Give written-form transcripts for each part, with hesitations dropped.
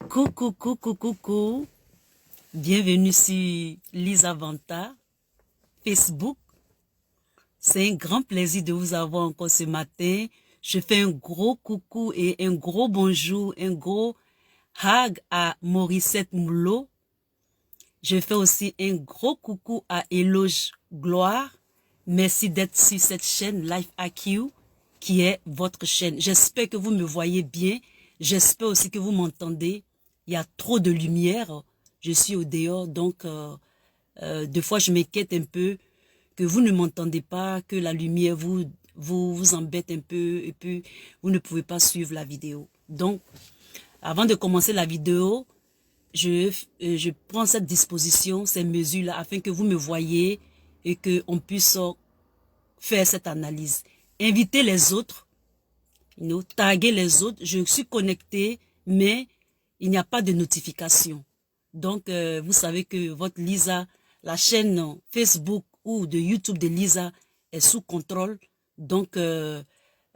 Coucou, coucou, coucou. Bienvenue sur Lisa Vanta, Facebook. C'est un grand plaisir de vous avoir encore ce matin. Je fais un gros coucou et un gros bonjour, un gros hug à Morissette Moulot. Je fais aussi un gros coucou à Éloge Gloire. Merci d'être sur cette chaîne Life IQ qui est votre chaîne. J'espère que vous me voyez bien. J'espère aussi que vous m'entendez. Il y a trop de lumière. Je suis au dehors, donc des fois je m'inquiète un peu que vous ne m'entendez pas, que la lumière vous embête un peu et puis vous ne pouvez pas suivre la vidéo. Donc, avant de commencer la vidéo, je prends cette disposition, ces mesures-là, afin que vous me voyez et qu'on puisse faire cette analyse. Invitez les autres, taguer les autres. Je suis connecté, mais il n'y a pas de notification. Donc, vous savez que votre Lisa, la chaîne Facebook ou de YouTube de Lisa est sous contrôle. Donc,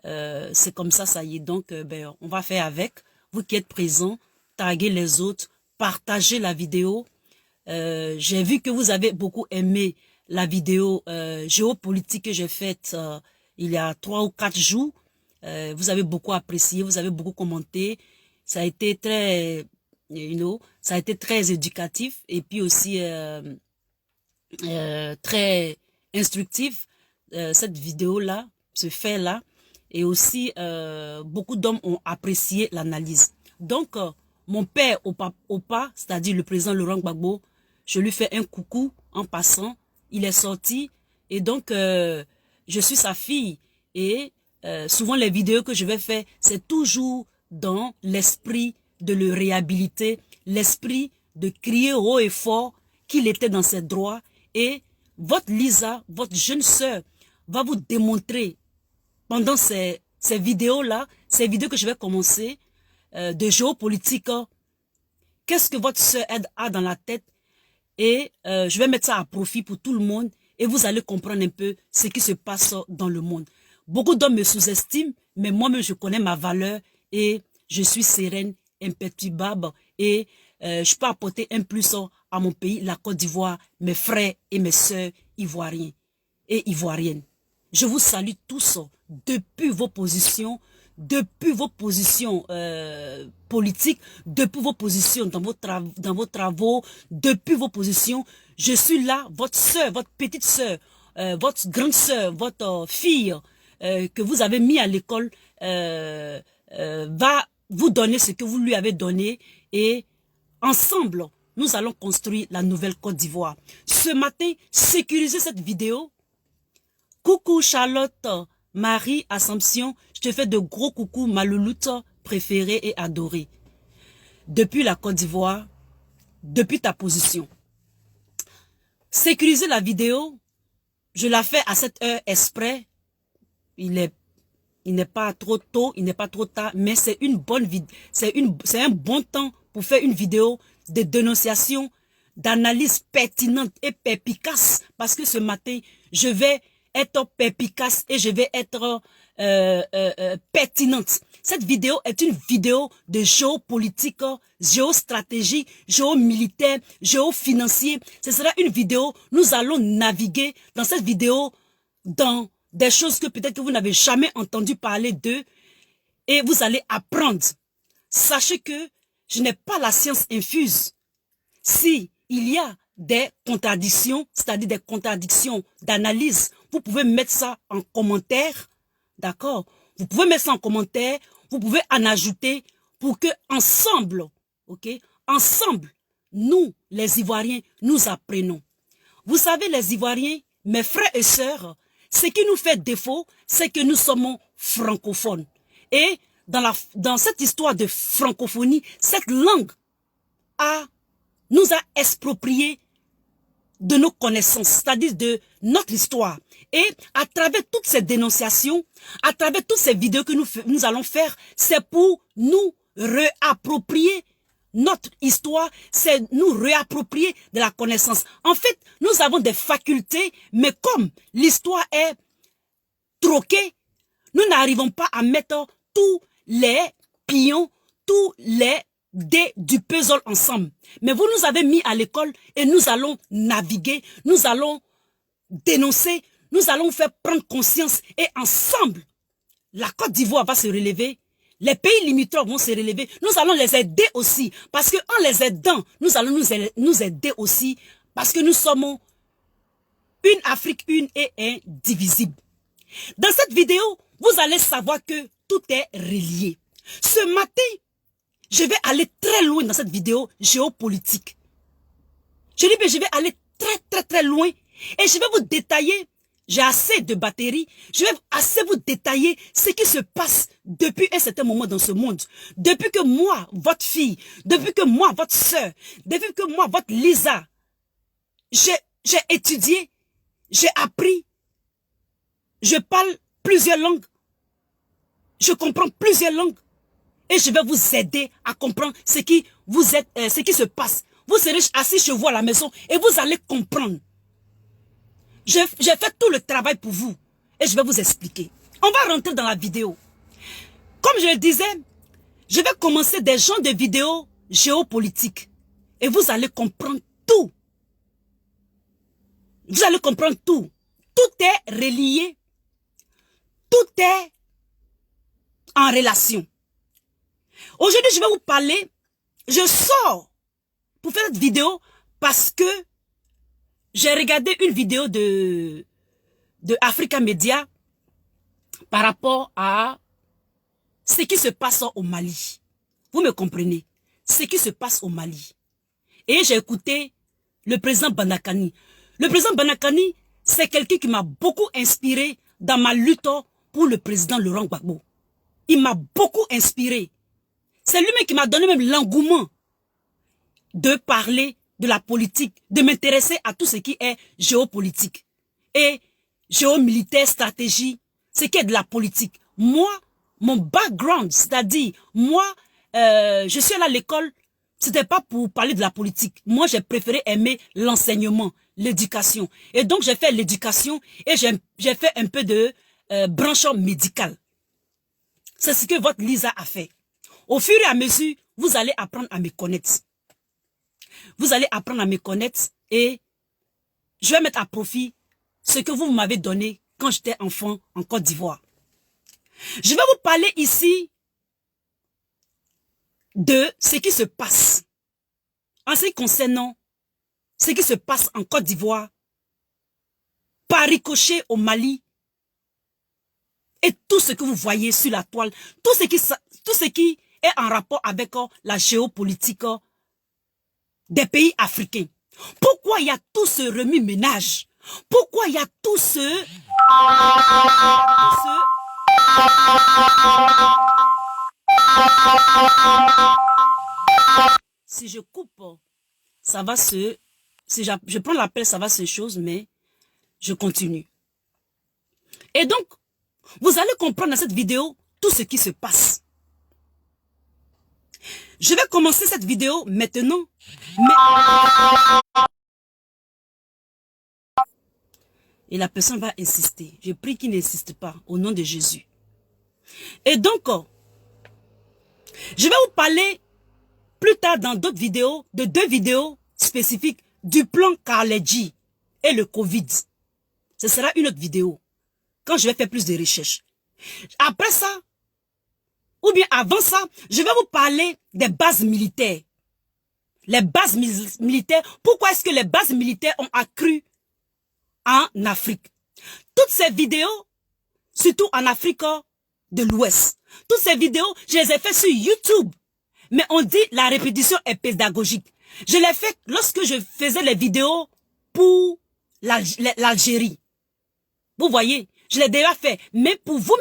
c'est comme ça y est. Donc, ben, on va faire avec. Vous qui êtes présents, taguez les autres, partagez la vidéo. J'ai vu que vous avez beaucoup aimé la vidéo géopolitique que j'ai faite il y a 3 ou 4 jours. Vous avez beaucoup apprécié, vous avez beaucoup commenté. Ça a été très, ça a été très éducatif et puis aussi très instructif. Cette vidéo-là, ce fait-là. Et aussi, beaucoup d'hommes ont apprécié l'analyse. Donc, mon père Opa, c'est-à-dire le président Laurent Gbagbo, je lui fais un coucou en passant. Il est sorti et donc, je suis sa fille. Et souvent, les vidéos que je vais faire, c'est toujours dans l'esprit de le réhabiliter, l'esprit de crier haut et fort qu'il était dans ses droits. Et votre Lisa, votre jeune sœur, va vous démontrer pendant ces vidéos-là, ces vidéos que je vais commencer, de géopolitique, qu'est-ce que votre sœur a dans la tête et je vais mettre ça à profit pour tout le monde et vous allez comprendre un peu ce qui se passe dans le monde. Beaucoup d'hommes me sous-estiment, mais moi-même je connais ma valeur et je suis sereine, imperturbable et je peux apporter un plus à mon pays, la Côte d'Ivoire, mes frères et mes sœurs ivoiriens et ivoiriennes. Je vous salue tous depuis vos positions politiques, depuis vos positions dans vos travaux, depuis vos positions. Je suis là, votre sœur, votre petite sœur, votre grande sœur, votre fille que vous avez mis à l'école va vous donner ce que vous lui avez donné et ensemble, nous allons construire la nouvelle Côte d'Ivoire. Ce matin, sécurisez cette vidéo. Coucou Charlotte, Marie, Assomption, je te fais de gros coucou, ma louloute préférée et adorée. Depuis la Côte d'Ivoire, depuis ta position. Sécuriser la vidéo, je la fais à cette heure exprès. Il n'est pas trop tôt, il n'est pas trop tard, mais c'est une bonne vidéo, c'est un bon temps pour faire une vidéo de dénonciation, d'analyse pertinente et perspicace, parce que ce matin, je vais être perspicace et je vais être pertinente. Cette vidéo est une vidéo de géopolitique, géostratégie, géomilitaire, géofinancier. Ce sera une vidéo, nous allons naviguer dans cette vidéo dans des choses que peut-être que vous n'avez jamais entendu parler d'eux et vous allez apprendre. Sachez que je n'ai pas la science infuse. Si il y a des contradictions, c'est-à-dire des contradictions d'analyse, vous pouvez mettre ça en commentaire, d'accord? Vous pouvez mettre ça en commentaire, vous pouvez en ajouter pour que ensemble, ok? Ensemble, nous, les Ivoiriens, nous apprenons. Vous savez, les Ivoiriens, mes frères et sœurs, ce qui nous fait défaut, c'est que nous sommes francophones. Et dans cette histoire de francophonie, cette langue nous a exproprié de nos connaissances, c'est-à-dire de notre histoire. Et à travers toutes ces dénonciations, à travers toutes ces vidéos que nous allons faire, c'est pour nous réapproprier notre histoire, c'est nous réapproprier de la connaissance. En fait, nous avons des facultés, mais comme l'histoire est troquée, nous n'arrivons pas à mettre tous les pions, tous les dés du puzzle ensemble. Mais vous nous avez mis à l'école et nous allons naviguer, nous allons dénoncer, nous allons faire prendre conscience et ensemble, la Côte d'Ivoire va se relever, les pays limitrophes vont se relever, nous allons les aider aussi, parce qu'en les aidant, nous allons nous aider aussi, parce que nous sommes une Afrique une et indivisible. Dans cette vidéo, vous allez savoir que tout est relié. Ce matin, je vais aller très loin dans cette vidéo géopolitique. Je dis que je vais aller très loin et je vais vous détailler, j'ai assez de batterie, je vais assez vous détailler ce qui se passe depuis un certain moment dans ce monde. Depuis que moi, votre fille, depuis que moi, votre soeur, depuis que moi, votre Lisa, j'ai étudié, j'ai appris, je parle plusieurs langues, je comprends plusieurs langues. Et je vais vous aider à comprendre ce qui se passe. Vous serez assis chez vous à la maison et vous allez comprendre. J'ai fait tout le travail pour vous. Et je vais vous expliquer. On va rentrer dans la vidéo. Comme je le disais, je vais commencer des genres de vidéos géopolitiques. Et vous allez comprendre tout. Vous allez comprendre tout. Tout est relié. Tout est en relation. Aujourd'hui, je vais vous parler. Je sors pour faire cette vidéo parce que j'ai regardé une vidéo de Africa Media par rapport à ce qui se passe au Mali. Vous me comprenez? Ce qui se passe au Mali. Et j'ai écouté le président Banakani. Le président Banakani, c'est quelqu'un qui m'a beaucoup inspiré dans ma lutte pour le président Laurent Gbagbo. Il m'a beaucoup inspiré. C'est lui-même qui m'a donné même l'engouement de parler de la politique, de m'intéresser à tout ce qui est géopolitique et géomilitaire, stratégie, ce qui est de la politique. Moi, mon background, c'est-à-dire, moi, je suis allé à l'école, c'était pas pour parler de la politique. Moi, j'ai préféré aimer l'enseignement, l'éducation. Et donc, j'ai fait l'éducation et j'ai fait un peu de branchement médical. C'est ce que votre Lisa a fait. Au fur et à mesure, vous allez apprendre à me connaître. Vous allez apprendre à me connaître et je vais mettre à profit ce que vous m'avez donné quand j'étais enfant en Côte d'Ivoire. Je vais vous parler ici de ce qui se passe en ce qui concerne ce qui se passe en Côte d'Ivoire, par ricochet au Mali et tout ce que vous voyez sur la toile, tout ce qui est en rapport avec la géopolitique des pays africains. Pourquoi il y a tout ce remue-ménage? Pourquoi il y a tout ce... Si je coupe, ça va se... Si je prends l'appel, ça va se chose, mais je continue. Et donc, vous allez comprendre dans cette vidéo tout ce qui se passe. Je vais commencer cette vidéo maintenant. Et la personne va insister. Je prie qu'il n'insiste pas au nom de Jésus. Et donc, je vais vous parler plus tard dans d'autres vidéos, de 2 vidéos spécifiques du plan Carnegie et le Covid. Ce sera une autre vidéo quand je vais faire plus de recherches. Après ça, ou bien avant ça, je vais vous parler des bases militaires. Les bases militaires, pourquoi est-ce que les bases militaires ont accru en Afrique? Toutes ces vidéos, surtout en Afrique de l'Ouest, toutes ces vidéos, je les ai faites sur YouTube. Mais on dit la répétition est pédagogique. Je l'ai fait lorsque je faisais les vidéos pour l'Algérie. Vous voyez, je l'ai déjà fait. Mais pour vous,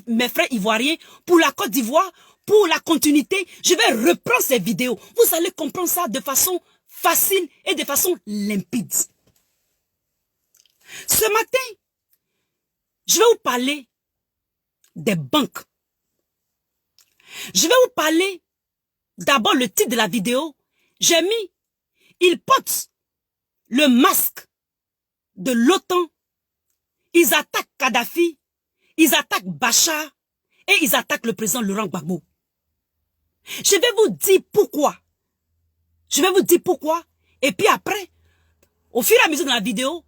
mes frères ivoiriens, pour la Côte d'Ivoire, pour la continuité, je vais reprendre ces vidéos. Vous allez comprendre ça de façon facile et de façon limpide. Ce matin, je vais vous parler des banques. Je vais vous parler, d'abord le titre de la vidéo, j'ai mis, ils portent le masque de l'OTAN, ils attaquent Kadhafi, ils attaquent Bachar et ils attaquent le président Laurent Gbagbo. Je vais vous dire pourquoi. Je vais vous dire pourquoi. Et puis après, au fur et à mesure de la vidéo,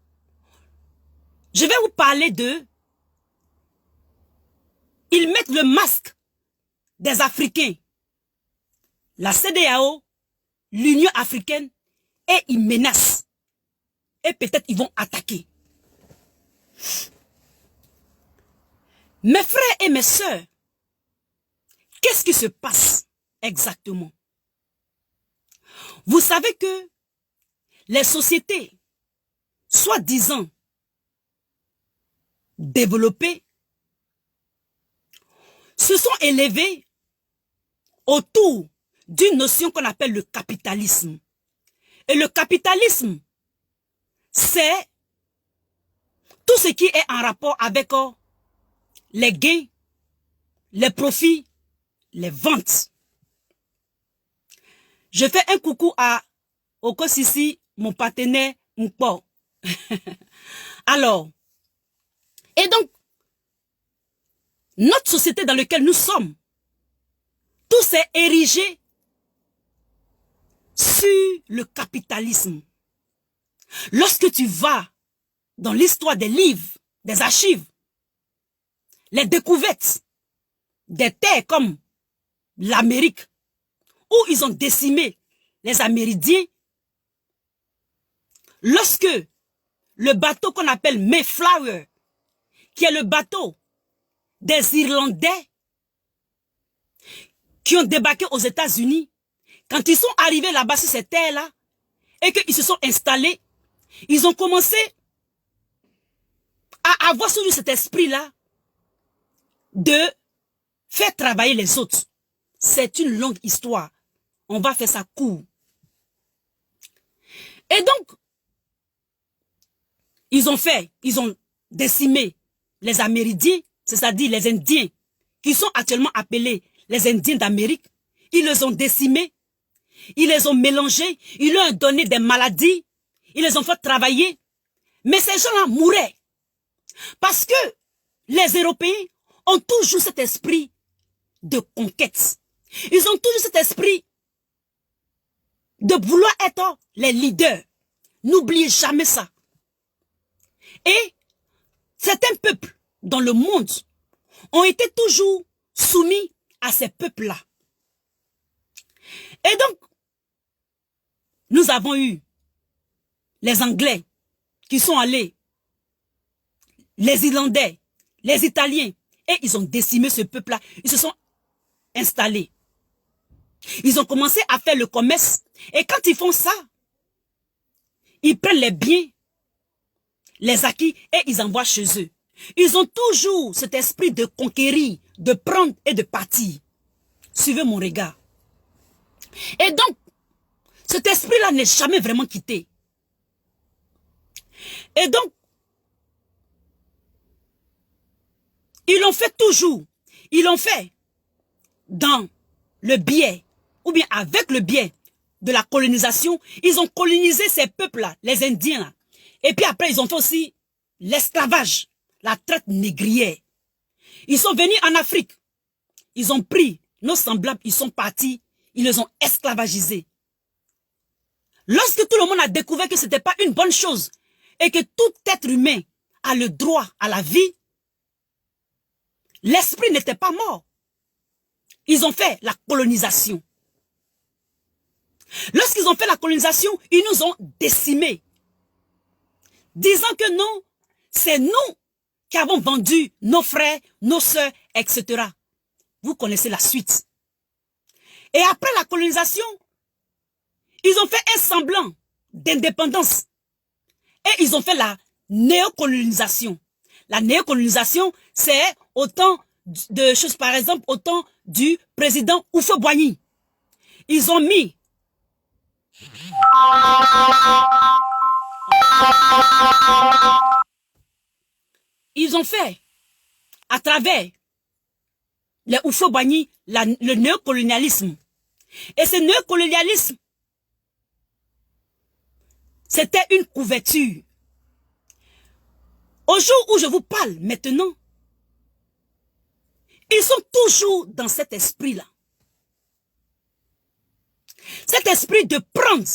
je vais vous parler de... Ils mettent le masque des Africains, la CEDEAO, l'Union africaine, et ils menacent. Et peut-être ils vont attaquer. Mes frères et mes sœurs, qu'est-ce qui se passe exactement? Vous savez que les sociétés, soi-disant développées, se sont élevées autour d'une notion qu'on appelle le capitalisme. Et le capitalisme, c'est tout ce qui est en rapport avec les gains, les profits, les ventes. Je fais un coucou à Okosisi, mon partenaire Mpo. Alors, et donc, notre société dans laquelle nous sommes, tout s'est érigé sur le capitalisme. Lorsque tu vas dans l'histoire des livres, des archives, les découvertes des terres comme l'Amérique, où ils ont décimé les Amérindiens, lorsque le bateau qu'on appelle Mayflower, qui est le bateau des Irlandais qui ont débarqué aux États-Unis, quand ils sont arrivés là-bas sur ces terres-là, et qu'ils se sont installés, ils ont commencé à avoir sur cet esprit-là de faire travailler les autres. C'est une longue histoire. On va faire ça court. Et donc, ils ont décimé les Amérindiens, c'est-à-dire les Indiens, qui sont actuellement appelés les Indiens d'Amérique. Ils les ont décimés, ils les ont mélangés, ils leur ont donné des maladies, ils les ont fait travailler. Mais ces gens-là mouraient. Parce que les Européens ont toujours cet esprit de conquête. Ils ont toujours cet esprit de vouloir être les leaders. N'oubliez jamais ça. Et certains peuples dans le monde ont été toujours soumis à ces peuples-là. Et donc, nous avons eu les Anglais qui sont allés, les Irlandais, les Italiens, et ils ont décimé ce peuple-là. Ils se sont installés. Ils ont commencé à faire le commerce. Et quand ils font ça, ils prennent les biens, les acquis, et ils envoient chez eux. Ils ont toujours cet esprit de conquérir, de prendre et de partir. Suivez mon regard. Et donc, cet esprit-là n'est jamais vraiment quitté. Et donc, ils l'ont fait toujours. Ils l'ont fait dans le biais, ou bien avec le biais de la colonisation. Ils ont colonisé ces peuples-là, les Indiens là. Et puis après, ils ont fait aussi l'esclavage, la traite négrière. Ils sont venus en Afrique. Ils ont pris nos semblables, ils sont partis, ils les ont esclavagisés. Lorsque tout le monde a découvert que ce n'était pas une bonne chose et que tout être humain a le droit à la vie, l'esprit n'était pas mort. Ils ont fait la colonisation. Lorsqu'ils ont fait la colonisation, ils nous ont décimés. Disant que non, c'est nous qui avons vendu nos frères, nos sœurs, etc. Vous connaissez la suite. Et après la colonisation, ils ont fait un semblant d'indépendance. Et ils ont fait la néocolonisation. La néocolonisation, c'est autant de choses, par exemple, autant du président Houphouët-Boigny. Ils ont mis fait, à travers les Houphouët-Boigny, le néocolonialisme. Et ce néocolonialisme, c'était une couverture. Au jour où je vous parle maintenant, ils sont toujours dans cet esprit-là. Cet esprit de prendre,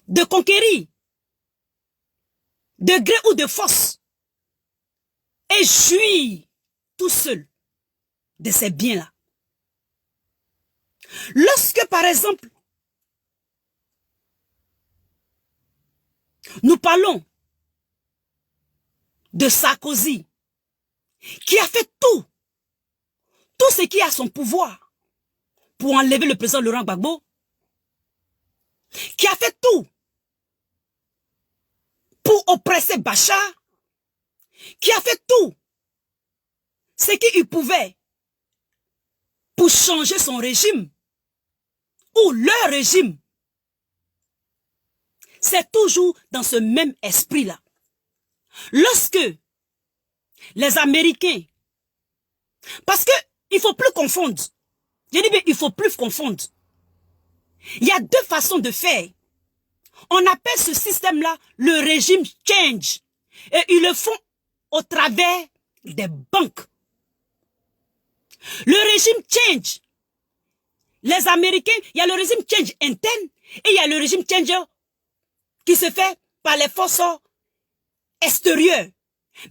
de conquérir, de gré ou de force, et jouir tout seul de ces biens-là. Lorsque, par exemple, nous parlons de Sarkozy, qui a fait tout ce qui est à son pouvoir pour enlever le président Laurent Gbagbo, qui a fait tout pour oppresser Bachar, qui a fait tout ce qu'il pouvait pour changer son régime ou leur régime. C'est toujours dans ce même esprit-là. Lorsque les Américains, parce que il faut plus confondre. Je dis bien, il faut plus confondre. Il y a deux façons de faire. On appelle ce système-là le régime change. Et ils le font au travers des banques. Le régime change. Les Américains, il y a le régime change interne et il y a le régime change qui se fait par les forces extérieures.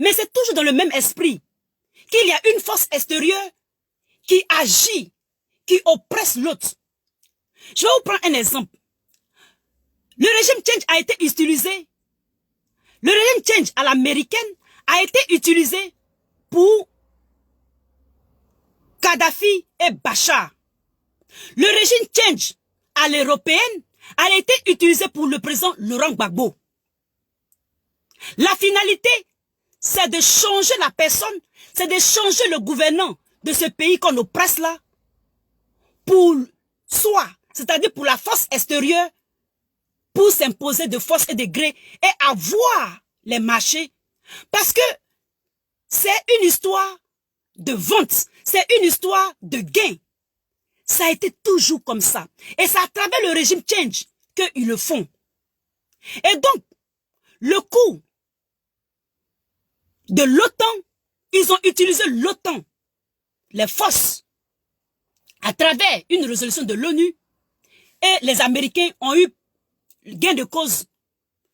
Mais c'est toujours dans le même esprit qu'il y a une force extérieure qui agit, qui oppresse l'autre. Je vais vous prendre un exemple. Le régime change a été utilisé, le régime change à l'américaine a été utilisé pour Kadhafi et Bachar. Le régime change à l'européenne a été utilisé pour le président Laurent Gbagbo. La finalité, c'est de changer la personne, c'est de changer le gouvernant de ce pays qu'on oppresse là, pour soi, c'est-à-dire pour la force extérieure, pour s'imposer de force et de gré et avoir les marchés. Parce que c'est une histoire de vente, c'est une histoire de gain. Ça a été toujours comme ça. Et c'est à travers le régime change qu'ils le font. Et donc, le coup de l'OTAN, ils ont utilisé l'OTAN, les forces, à travers une résolution de l'ONU. Et les Américains ont eu gain de cause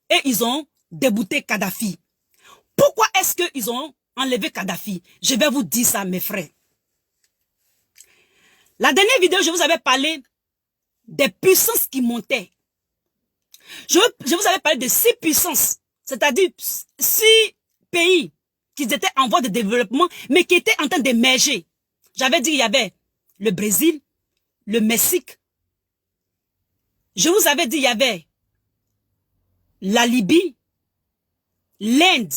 et ils ont débouté Kadhafi. Pourquoi est-ce qu'ils ont enlevé Kadhafi? Je vais vous dire ça, mes frères. La dernière vidéo, je vous avais parlé des puissances qui montaient. Je vous avais parlé de 6 puissances, c'est-à-dire 6 pays qui étaient en voie de développement, mais qui étaient en train d'émerger. J'avais dit qu'il y avait le Brésil, le Mexique. Je vous avais dit qu'il y avait la Libye, l'Inde,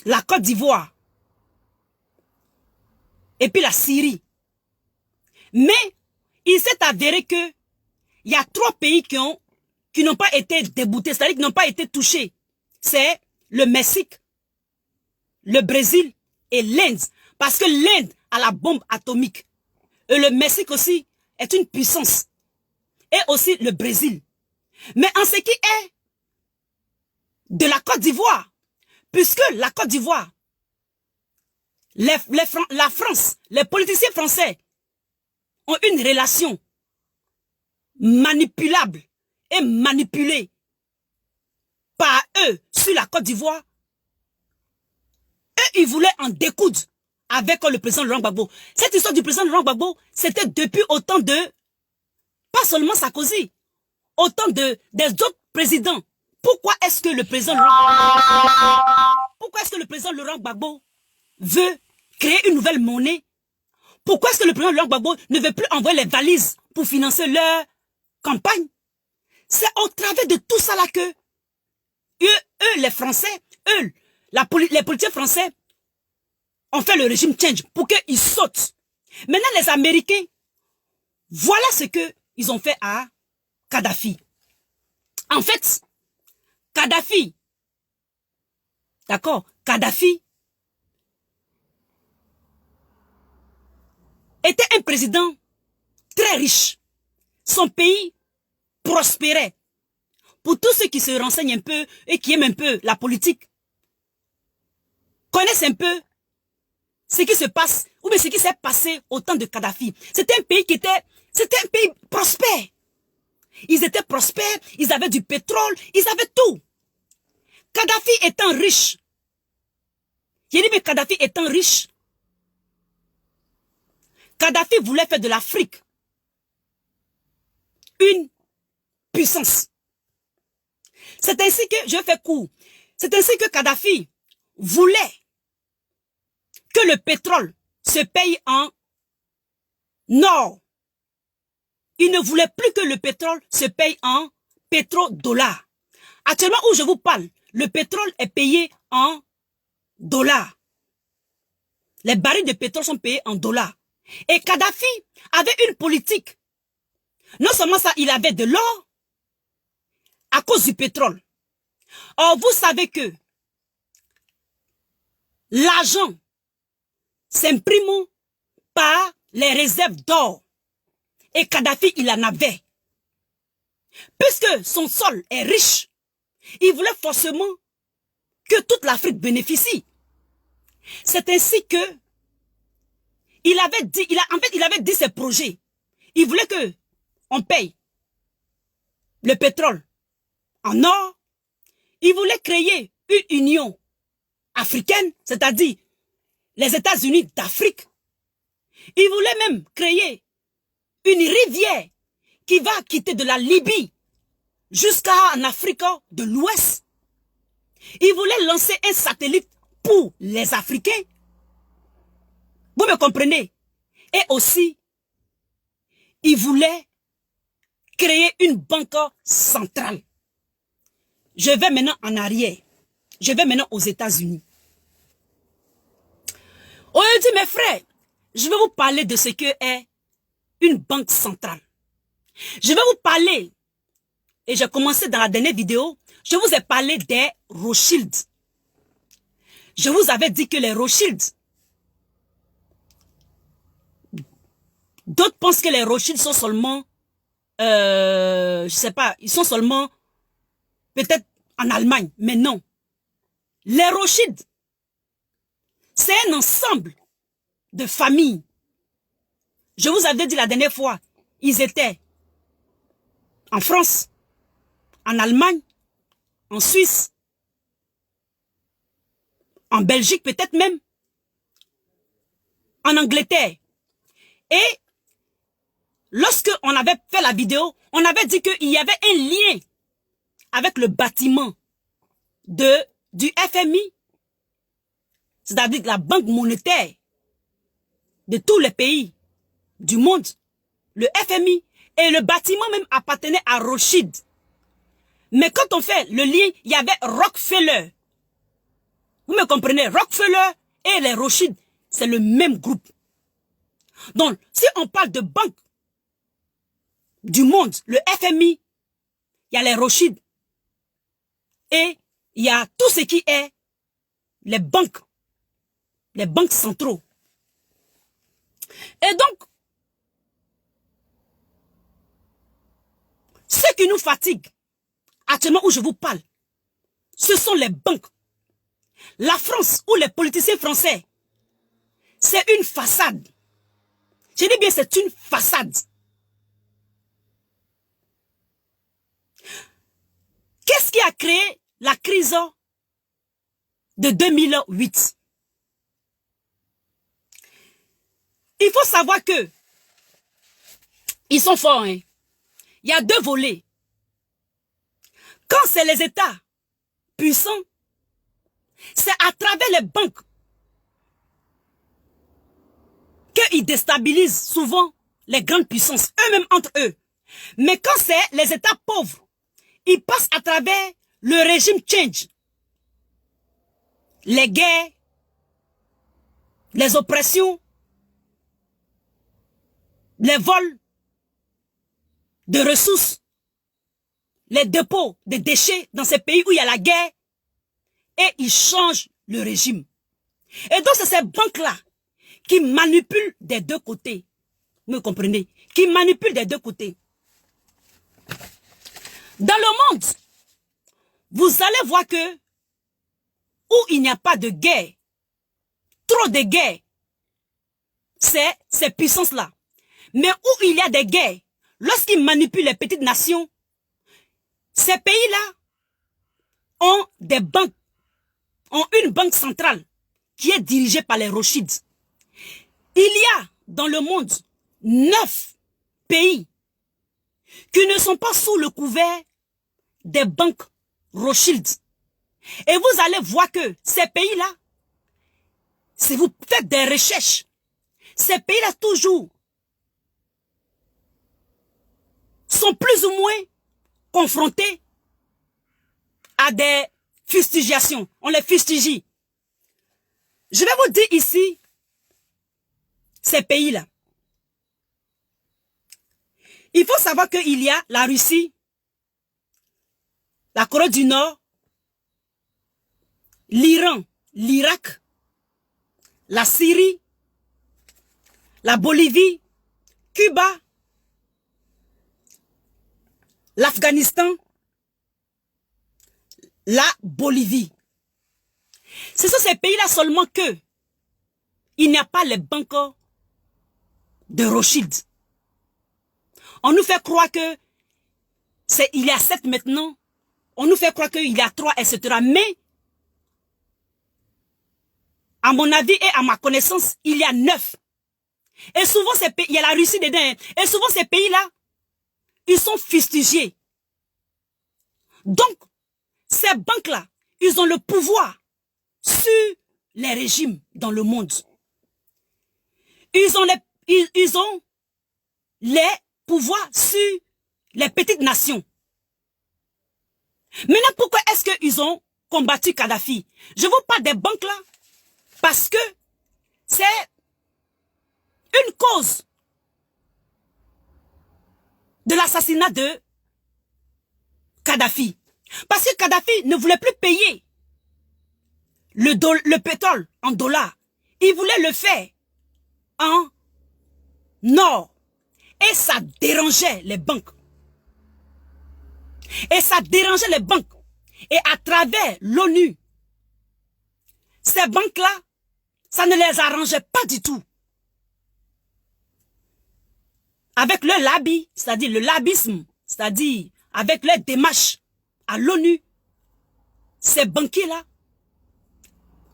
la Côte d'Ivoire, et puis la Syrie. Mais il s'est avéré que il y a 3 pays qui n'ont pas été déboutés, c'est-à-dire qui n'ont pas été touchés. C'est le Mexique, le Brésil et l'Inde. Parce que l'Inde a la bombe atomique. Et le Mexique aussi est une puissance. Et aussi le Brésil. Mais en ce qui est de la Côte d'Ivoire, puisque la Côte d'Ivoire, la France, les politiciens français ont une relation manipulable et manipulée par eux sur la Côte d'Ivoire. Eux, ils voulaient en découdre avec le président Laurent Gbagbo. Cette histoire du président Laurent Gbagbo, c'était depuis autant de, pas seulement Sarkozy, autant des autres présidents. Pourquoi est-ce que le président Laurent Gbagbo veut créer une nouvelle monnaie? Pourquoi est-ce que le président Laurent Gbagbo ne veut plus envoyer les valises pour financer leur campagne? C'est au travers de tout ça là que eux les Français, les politiciens français ont fait le régime change pour qu'ils sautent. Maintenant les Américains, voilà ce qu'ils ont fait à Kadhafi. En fait, Kadhafi, d'accord, Kadhafi était un président très riche. Son pays prospérait. Pour tous ceux qui se renseignent un peu et qui aiment un peu la politique, connaissent un peu ce qui se passe, ou bien ce qui s'est passé au temps de Kadhafi. C'était un pays c'était un pays prospère. Ils étaient prospères, ils avaient du pétrole, ils avaient tout. Kadhafi étant riche, j'ai dit mais Kadhafi étant riche, Kadhafi voulait faire de l'Afrique une puissance. C'est ainsi que, je fais court, c'est ainsi que Kadhafi voulait que le pétrole se paye en or. Il ne voulait plus que le pétrole se paye en pétrodollars. Actuellement où je vous parle, le pétrole est payé en dollars. Les barils de pétrole sont payés en dollars. Et Kadhafi avait une politique. Non seulement ça, il avait de l'or à cause du pétrole. Or, vous savez que l'argent s'impriment par les réserves d'or. Et Kadhafi, il en avait. Puisque son sol est riche, il voulait forcément que toute l'Afrique bénéficie. C'est ainsi que il avait dit, il avait dit ses projets. Il voulait que on paye le pétrole en or. Il voulait créer une union africaine, c'est-à-dire les États-Unis d'Afrique. Il voulait même créer une rivière qui va quitter de la Libye jusqu'en Afrique de l'Ouest. Il voulait lancer un satellite pour les Africains. Vous me comprenez? Et aussi, il voulait créer une banque centrale. Je vais maintenant en arrière. Je vais maintenant aux États-Unis. Aujourd'hui, mes frères, je vais vous parler de ce qu'est une banque centrale. Je vais vous parler, et j'ai commencé dans la dernière vidéo, je vous ai parlé des Rothschild. Je vous avais dit que les Rothschild, d'autres pensent que les Rothschild sont seulement, je sais pas, ils sont seulement peut-être en Allemagne, mais non. Les Rothschild, c'est un ensemble de familles. Je vous avais dit la dernière fois, ils étaient en France, en Allemagne, en Suisse, en Belgique peut-être même, en Angleterre. Et lorsque on avait fait la vidéo, on avait dit qu'il y avait un lien avec le bâtiment du FMI, c'est-à-dire la Banque monétaire de tous les pays du monde, le FMI, et le bâtiment même appartenait à Rothschild. Mais quand on fait le lien, il y avait Rockefeller. Vous me comprenez? Rockefeller et les Rothschild, c'est le même groupe. Donc, si on parle de banque du monde, le FMI, il y a les Rothschild et il y a tout ce qui est les banques centraux. Et donc, ce qui nous fatigue, actuellement où je vous parle, ce sont les banques. La France ou les politiciens français, c'est une façade. Je dis bien, c'est une façade. Qu'est-ce qui a créé la crise de 2008? Il faut savoir que ils sont forts, hein. Il y a deux volets. Quand c'est les États puissants, c'est à travers les banques qu'ils déstabilisent souvent les grandes puissances, eux-mêmes entre eux. Mais quand c'est les États pauvres, ils passent à travers le régime change. Les guerres, les oppressions, les vols de ressources, les dépôts de déchets dans ces pays où il y a la guerre, et ils changent le régime. Et donc c'est ces banques-là qui manipulent des deux côtés. Vous me comprenez? Qui manipulent des deux côtés. Dans le monde, vous allez voir que où il n'y a pas de guerre, trop de guerre, c'est ces puissances-là. Mais où il y a des guerres, lorsqu'ils manipulent les petites nations, ces pays-là ont des banques, ont une banque centrale qui est dirigée par les Rothschild. Il y a dans le monde 9 pays qui ne sont pas sous le couvert des banques Rothschild. Et vous allez voir que ces pays-là, si vous faites des recherches, ces pays-là toujours sont plus ou moins confrontés à des fustigations. On les fustige. Je vais vous dire ici, ces pays-là. Il faut savoir qu'il y a la Russie, la Corée du Nord, l'Iran, l'Irak, la Syrie, la Bolivie, Cuba, l'Afghanistan, la Bolivie. Ce sont ces pays-là seulement que il n'y a pas les banques de Rothschild. On nous fait croire que il y a 7 maintenant. On nous fait croire qu'il y a 3, etc. Mais, à mon avis et à ma connaissance, il y a 9. Et souvent, ces pays, il y a la Russie dedans. Hein. Et souvent, ces pays-là, ils sont fustigés. Donc, ces banques-là, ils ont le pouvoir sur les régimes dans le monde. Ils ont les pouvoirs sur les petites nations. Maintenant, pourquoi est-ce qu'ils ont combattu Kadhafi? Je vous parle des banques là, parce que c'est une cause de l'assassinat de Kadhafi. Parce que Kadhafi ne voulait plus payer le pétrole en dollars. Il voulait le faire en or. Et ça dérangeait les banques. Et ça dérangeait les banques. Et à travers l'ONU, ces banques-là, ça ne les arrangeait pas du tout. Avec le lobby, c'est-à-dire le lobbyisme, c'est-à-dire avec les démarches à l'ONU, ces banquiers-là,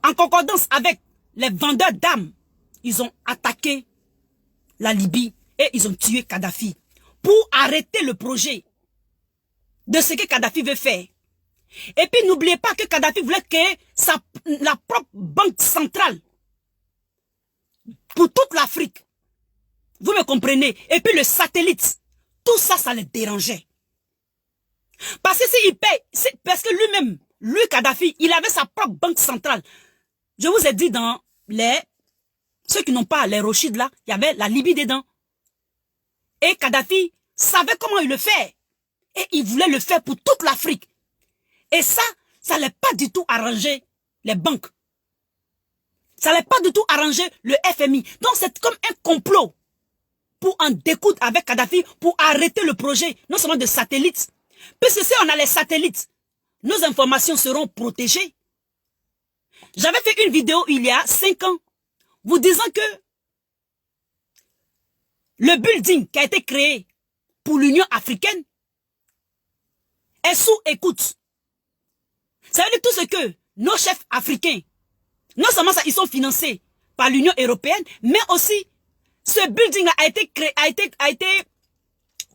en concordance avec les vendeurs d'armes, ils ont attaqué la Libye et ils ont tué Kadhafi pour arrêter le projet de ce que Kadhafi veut faire. Et puis n'oubliez pas que Kadhafi voulait créer la propre banque centrale pour toute l'Afrique. Vous me comprenez? Et puis le satellite, tout ça, ça les dérangeait. Parce que s'il paye, parce que lui-même, lui Kadhafi, il avait sa propre banque centrale. Je vous ai dit dans ceux qui n'ont pas les Rothschild là, il y avait la Libye dedans. Et Kadhafi savait comment il le fait. Et il voulait le faire pour toute l'Afrique. Et ça n'allait pas du tout arranger les banques. Ça n'allait pas du tout arranger le FMI. Donc c'est comme un complot pour en découdre avec Kadhafi, pour arrêter le projet, non seulement de satellites. Puisque si on a les satellites, nos informations seront protégées. J'avais fait une vidéo il y a 5 ans, vous disant que le building qui a été créé pour l'Union africaine est sous écoute. Ça veut dire tout ce que nos chefs africains, non seulement ça, ils sont financés par l'Union européenne, mais aussi ce building a été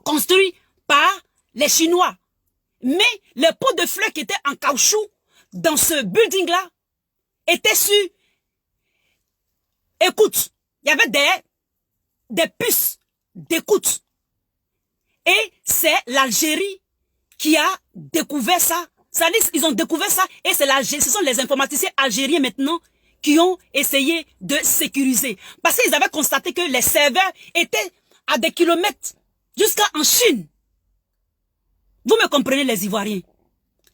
construit par les Chinois. Mais les pots de fleurs qui étaient en caoutchouc dans ce building-là étaient sur écoute. Il y avait des puces d'écoute. Et c'est l'Algérie qui a découvert ça. Ils ont découvert ça et ce sont les informaticiens algériens maintenant qui ont essayé de sécuriser. Parce qu'ils avaient constaté que les serveurs étaient à des kilomètres jusqu'en Chine. Vous me comprenez les Ivoiriens.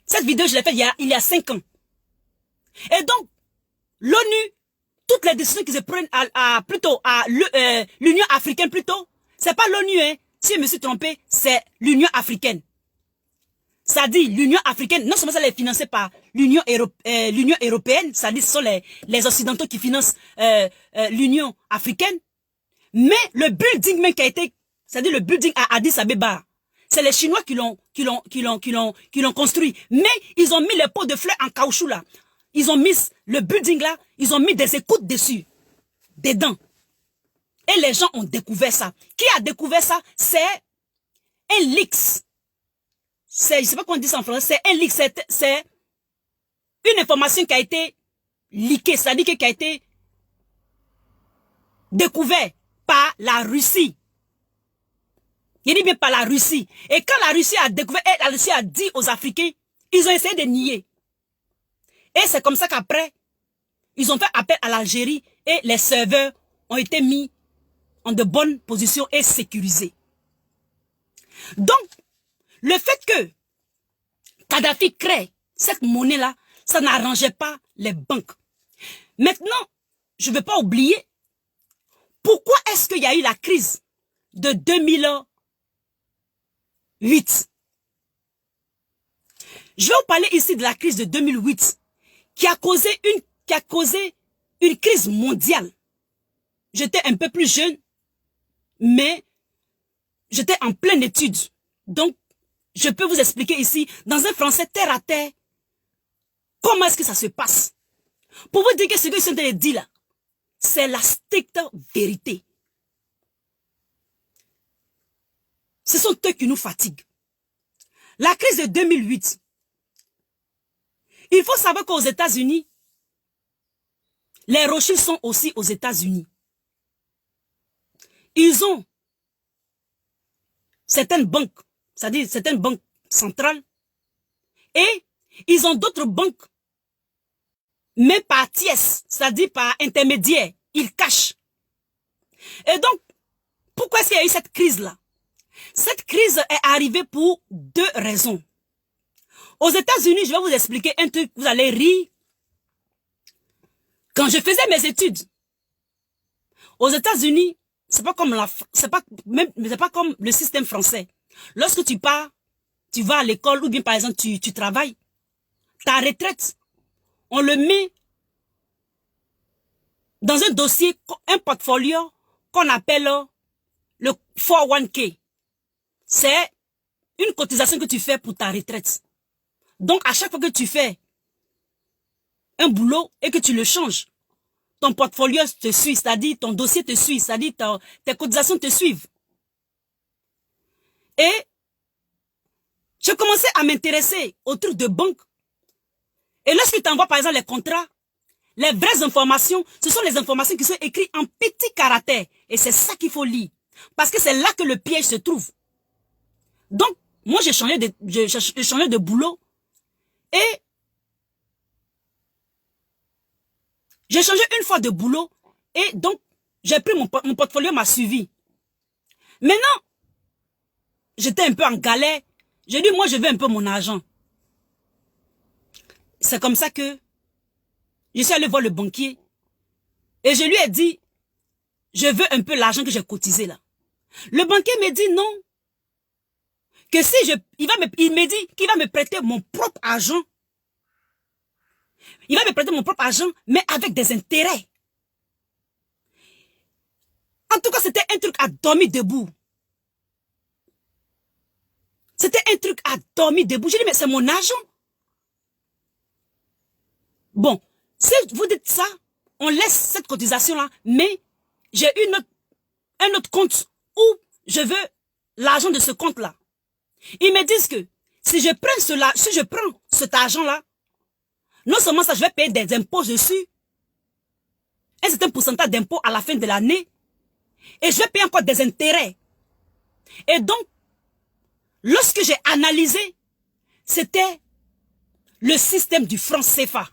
Cette vidéo, je l'ai faite il y a 5 ans. Et donc, l'ONU, toutes les décisions qu'ils prennent plutôt à l'Union africaine plutôt, c'est pas l'ONU, hein. Si je me suis trompé, c'est l'Union africaine. Ça dit l'Union africaine, non seulement ça est financé par l'Union européenne, ça dit ce sont les Occidentaux qui financent l'Union africaine, mais le building même qui a été, c'est-à-dire le building à Addis Abeba, c'est les Chinois qui l'ont construit. Mais ils ont mis les pots de fleurs en caoutchouc là. Ils ont mis le building là, ils ont mis des écoutes dessus, dedans. Et les gens ont découvert ça. Qui a découvert ça? C'est un leaks. Je ne sais pas comment on dit ça en français. C'est un leak. C'est une information qui a été leakée, c'est-à-dire qui a été découverte par la Russie. Il dit bien par la Russie. Et quand la Russie a découvert, la Russie a dit aux Africains, ils ont essayé de nier. Et c'est comme ça qu'après, ils ont fait appel à l'Algérie et les serveurs ont été mis en de bonnes positions et sécurisés. Donc, le fait que Kadhafi crée cette monnaie-là, ça n'arrangeait pas les banques. Maintenant, je ne vais pas oublier, Pourquoi est-ce qu'il y a eu la crise de 2008? Je vais vous parler ici de la crise de 2008 qui a causé une crise mondiale. J'étais un peu plus jeune, mais j'étais en pleine étude. Donc, je peux vous expliquer ici, dans un français terre à terre, comment est-ce que ça se passe. Pour vous dire que ce que je suis en train de dire là, c'est la stricte vérité. Ce sont eux qui nous fatiguent. La crise de 2008. Il faut savoir qu'aux États-Unis, les Rothschild sont aussi aux États-Unis. Ils ont certaines banques, c'est-à-dire certaines banques centrales, et ils ont d'autres banques, mais par tiers, c'est-à-dire par intermédiaire, ils cachent. Et donc, pourquoi est-ce qu'il y a eu cette crise-là? Cette crise est arrivée pour deux raisons. Aux États-Unis, je vais vous expliquer un truc, vous allez rire. Quand je faisais mes études, aux États-Unis, c'est pas comme le système français. Lorsque tu pars, tu vas à l'école ou bien par exemple tu travailles, ta retraite, on le met dans un dossier, un portfolio qu'on appelle le 401k. C'est une cotisation que tu fais pour ta retraite. Donc, à chaque fois que tu fais un boulot et que tu le changes, ton portfolio te suit, c'est-à-dire ton dossier te suit, c'est-à-dire tes cotisations te suivent. Et j'ai commencé à m'intéresser aux trucs de banque. Et lorsqu'ils t'envoient par exemple les contrats, les vraies informations, ce sont les informations qui sont écrites en petits caractères. Et c'est ça qu'il faut lire. Parce que c'est là que le piège se trouve. Donc, moi j'ai changé de boulot. Et j'ai changé une fois de boulot. Et donc, j'ai pris mon portfolio m'a suivi. Maintenant, j'étais un peu en galère. J'ai dit, moi, je veux un peu mon argent. C'est comme ça que je suis allé voir le banquier. Et je lui ai dit, je veux un peu l'argent que j'ai cotisé là. Le banquier me dit non. Que si il me dit qu'il va me prêter mon propre argent. Il va me prêter mon propre argent, mais avec des intérêts. En tout cas, c'était un truc à dormir debout. C'était un truc à dormir debout. J'ai dit, mais c'est mon argent. Bon, si vous dites ça, on laisse cette cotisation-là, mais j'ai un autre compte où je veux l'argent de ce compte-là. Ils me disent que si je prends cet argent-là, non seulement ça, je vais payer des impôts dessus, un certain pourcentage d'impôts à la fin de l'année, et je vais payer encore des intérêts. Et donc, lorsque j'ai analysé, c'était le système du franc CFA.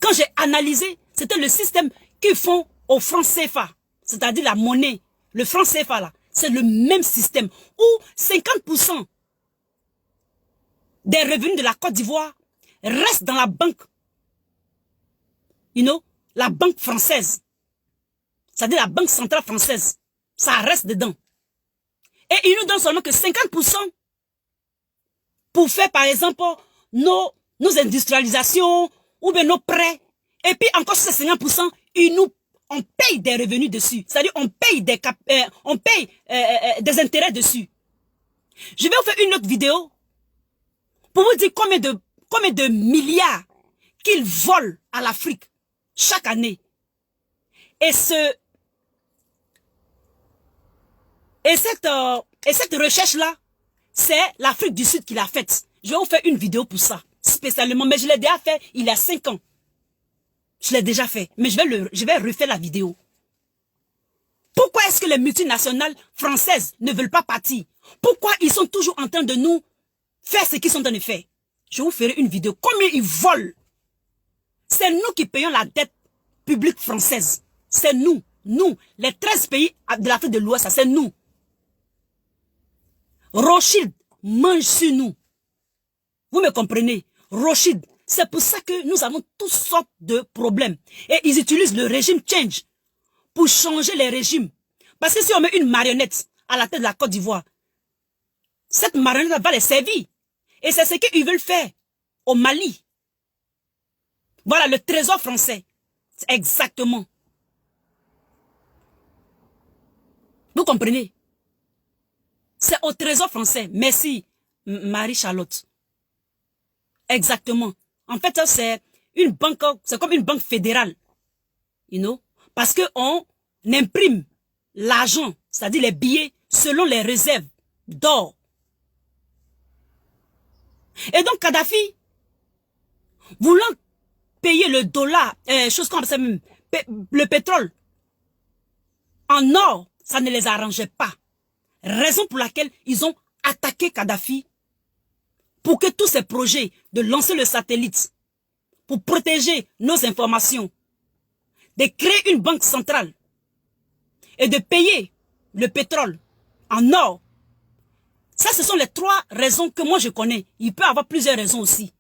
Quand j'ai analysé, c'était le système qu'ils font au franc CFA, c'est-à-dire la monnaie, le franc CFA là. C'est le même système où 50% des revenus de la Côte d'Ivoire restent dans la banque. La banque française. C'est-à-dire la banque centrale française. Ça reste dedans. Et ils nous donnent seulement que 50% pour faire par exemple nos industrialisations ou bien nos prêts. Et puis encore sur ces 50%, on paye des revenus dessus. C'est-à-dire on paye des intérêts dessus. Je vais vous faire une autre vidéo pour vous dire combien de milliards qu'ils volent à l'Afrique chaque année. Et cette recherche-là, c'est l'Afrique du Sud qui l'a faite. Je vais vous faire une vidéo pour ça, spécialement. Mais je l'ai déjà fait il y a 5 ans. Je l'ai déjà fait, mais je vais refaire la vidéo. Pourquoi est-ce que les multinationales françaises ne veulent pas partir? Pourquoi ils sont toujours en train de nous faire ce qu'ils sont en train de faire? Je vous ferai une vidéo. Combien ils volent? C'est nous qui payons la dette publique française. C'est nous, les 13 pays de l'Afrique de l'Ouest, c'est nous. Rothschild mange sur nous. Vous me comprenez? Rothschild. C'est pour ça que nous avons toutes sortes de problèmes. Et ils utilisent le régime change pour changer les régimes. Parce que si on met une marionnette à la tête de la Côte d'Ivoire, cette marionnette va les servir. Et c'est ce qu'ils veulent faire au Mali. Voilà le trésor français. Exactement. Vous comprenez? C'est au trésor français. Merci, Marie-Charlotte. Exactement. En fait, c'est une banque, c'est comme une banque fédérale. You know? Parce qu'on imprime l'argent, c'est-à-dire les billets, selon les réserves d'or. Et donc, Kadhafi, voulant payer le dollar, chose comme ça, le pétrole, en or, ça ne les arrangeait pas. Raison pour laquelle ils ont attaqué Kadhafi pour que tous ces projets de lancer le satellite, pour protéger nos informations, de créer une banque centrale et de payer le pétrole en or. Ça, ce sont les 3 raisons que moi je connais. Il peut y avoir plusieurs raisons aussi.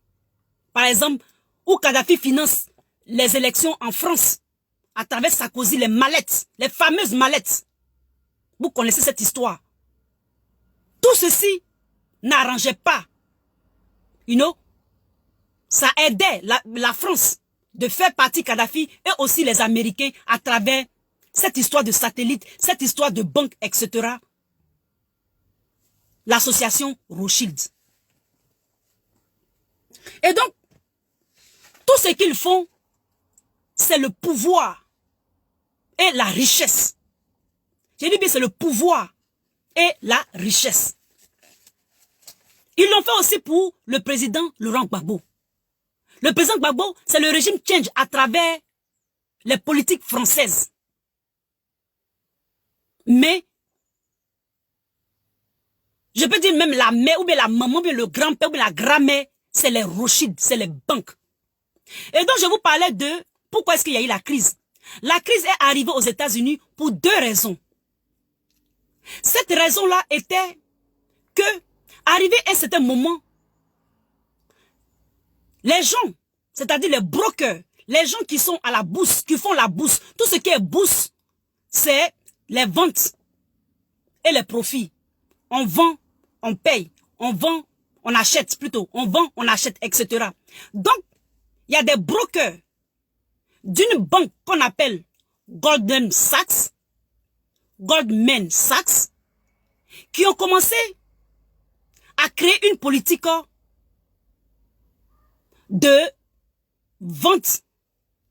Par exemple, où Kadhafi finance les élections en France à travers Sarkozy, les mallettes, les fameuses mallettes. Vous connaissez cette histoire. Tout ceci n'arrangeait pas. You know, ça aidait la France de faire partie Kadhafi et aussi les Américains à travers cette histoire de satellite, cette histoire de banque, etc. L'association Rothschild. Et donc, tout ce qu'ils font, c'est le pouvoir et la richesse. J'ai dit bien, c'est le pouvoir et la richesse. Ils l'ont fait aussi pour le président Laurent Gbagbo. Le président Gbagbo, c'est le régime change à travers les politiques françaises. Mais, je peux dire même la mère, ou bien la maman, ou bien le grand-père, ou bien la grand-mère, c'est les Rothschild, c'est les banques. Et donc, je vous parlais de pourquoi est-ce qu'il y a eu la crise. La crise est arrivée aux États-Unis pour 2 raisons. Cette raison-là était que, arrivé à un certain moment, les gens, c'est-à-dire les brokers, les gens qui sont à la bourse, qui font la bourse, tout ce qui est bourse, c'est les ventes et les profits. On vend, on paye, on vend, on achète plutôt, on vend, on achète, etc. Donc, il y a des brokers d'une banque qu'on appelle Goldman Sachs, qui ont commencé à créer une politique de vente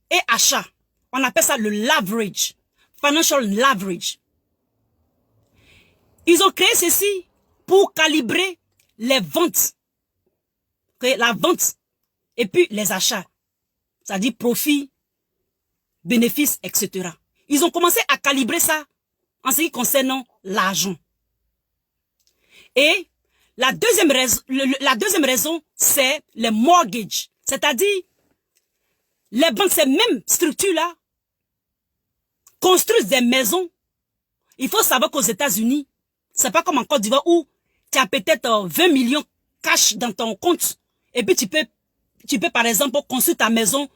et achat. On appelle ça le leverage, financial leverage. Ils ont créé ceci pour calibrer les ventes, la vente et puis les achats, c'est-à-dire profit, bénéfices, etc. Ils ont commencé à calibrer ça en ce qui concerne l'argent. Et la deuxième raison, c'est les mortgages. C'est-à-dire, les banques, ces mêmes structures-là, construisent des maisons. Il faut savoir qu'aux États-Unis, c'est pas comme en Côte d'Ivoire où tu as peut-être 20 millions cash dans ton compte. Et puis tu peux par exemple construire ta maison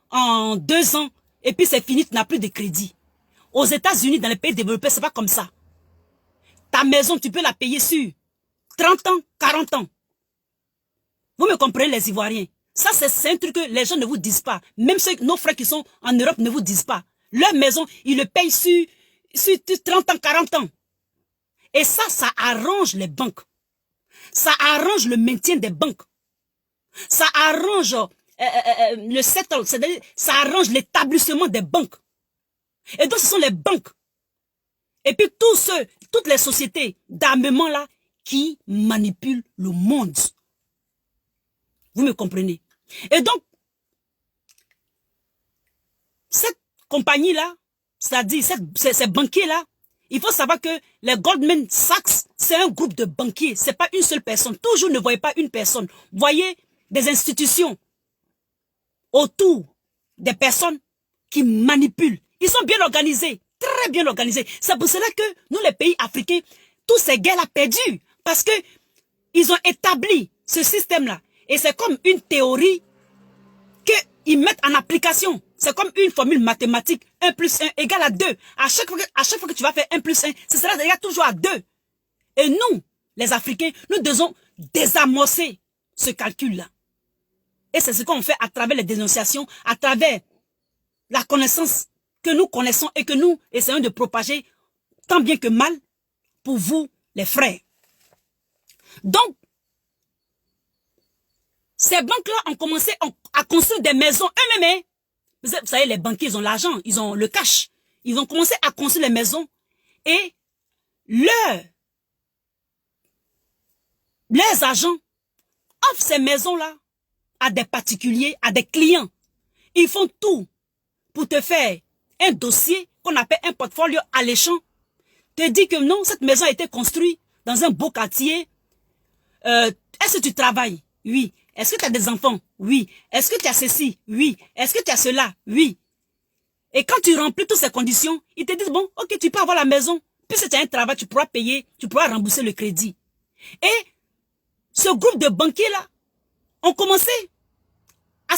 en 2 ans. Et puis c'est fini, tu n'as plus de crédit. Aux États-Unis, dans les pays développés, c'est pas comme ça. Ta maison, tu peux la payer sur 30 ans, 40 ans. Vous me comprenez, les Ivoiriens? Ça, c'est un truc que les gens ne vous disent pas. Même nos frères qui sont en Europe ne vous disent pas. Leur maison, ils le payent sur 30 ans, 40 ans. Et ça arrange les banques. Ça arrange le maintien des banques. Ça arrange le settle, c'est-à-dire ça arrange l'établissement des banques. Et donc, ce sont les banques. Et puis, toutes les sociétés d'armement là qui manipulent le monde. Vous me comprenez? Et donc, cette compagnie-là, c'est-à-dire ces banquiers-là, il faut savoir que les Goldman Sachs, c'est un groupe de banquiers. C'est pas une seule personne. Toujours ne voyez pas une personne. Voyez des institutions autour des personnes qui manipulent. Ils sont bien organisés, très bien organisés. C'est pour cela que nous, les pays africains, tous ces gars-là perdus. Parce que ils ont établi ce système-là. Et c'est comme une théorie qu'ils mettent en application. C'est comme une formule mathématique, 1 plus 1 égale à 2. À chaque fois que tu vas faire 1 plus 1, ce sera égal toujours à 2. Et nous, les Africains, nous devons désamorcer ce calcul-là. Et c'est ce qu'on fait à travers les dénonciations, à travers la connaissance que nous connaissons et que nous essayons de propager tant bien que mal pour vous, les frères. Donc, ces banques-là ont commencé à construire des maisons eux-mêmes. Vous savez, les banquiers, ils ont l'argent, ils ont le cash. Ils ont commencé à construire les maisons et leurs agents offrent ces maisons-là à des particuliers, à des clients. Ils font tout pour te faire un dossier qu'on appelle un portfolio alléchant. Te dit que non, cette maison a été construite dans un beau quartier. Est-ce que tu travailles? Oui. Est-ce que tu as des enfants? Oui. Est-ce que tu as ceci? Oui. Est-ce que tu as cela? Oui. Et quand tu remplis toutes ces conditions, ils te disent, bon, ok, tu peux avoir la maison. Puisque tu as un travail, tu pourras payer, tu pourras rembourser le crédit. Et ce groupe de banquiers-là ont commencé à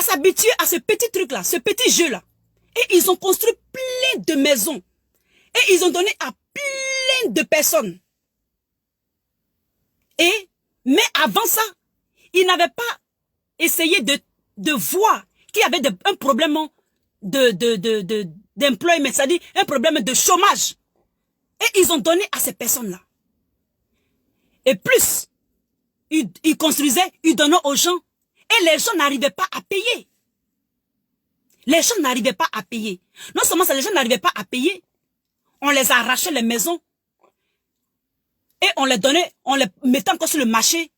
s'habituer à ce petit truc-là, ce petit jeu-là. Et ils ont construit plein de maisons. Et ils ont donné à plein de personnes. Mais avant ça, ils n'avaient pas essayé de voir qu'il y avait un problème d'employment, c'est-à-dire un problème de chômage. Et ils ont donné à ces personnes-là. Et plus, ils construisaient, ils donnaient aux gens. Et les gens n'arrivaient pas à payer. Les gens n'arrivaient pas à payer. Non seulement ça, les gens n'arrivaient pas à payer, on les arrachait les maisons. Et on les donnait, on les mettait encore sur le marché.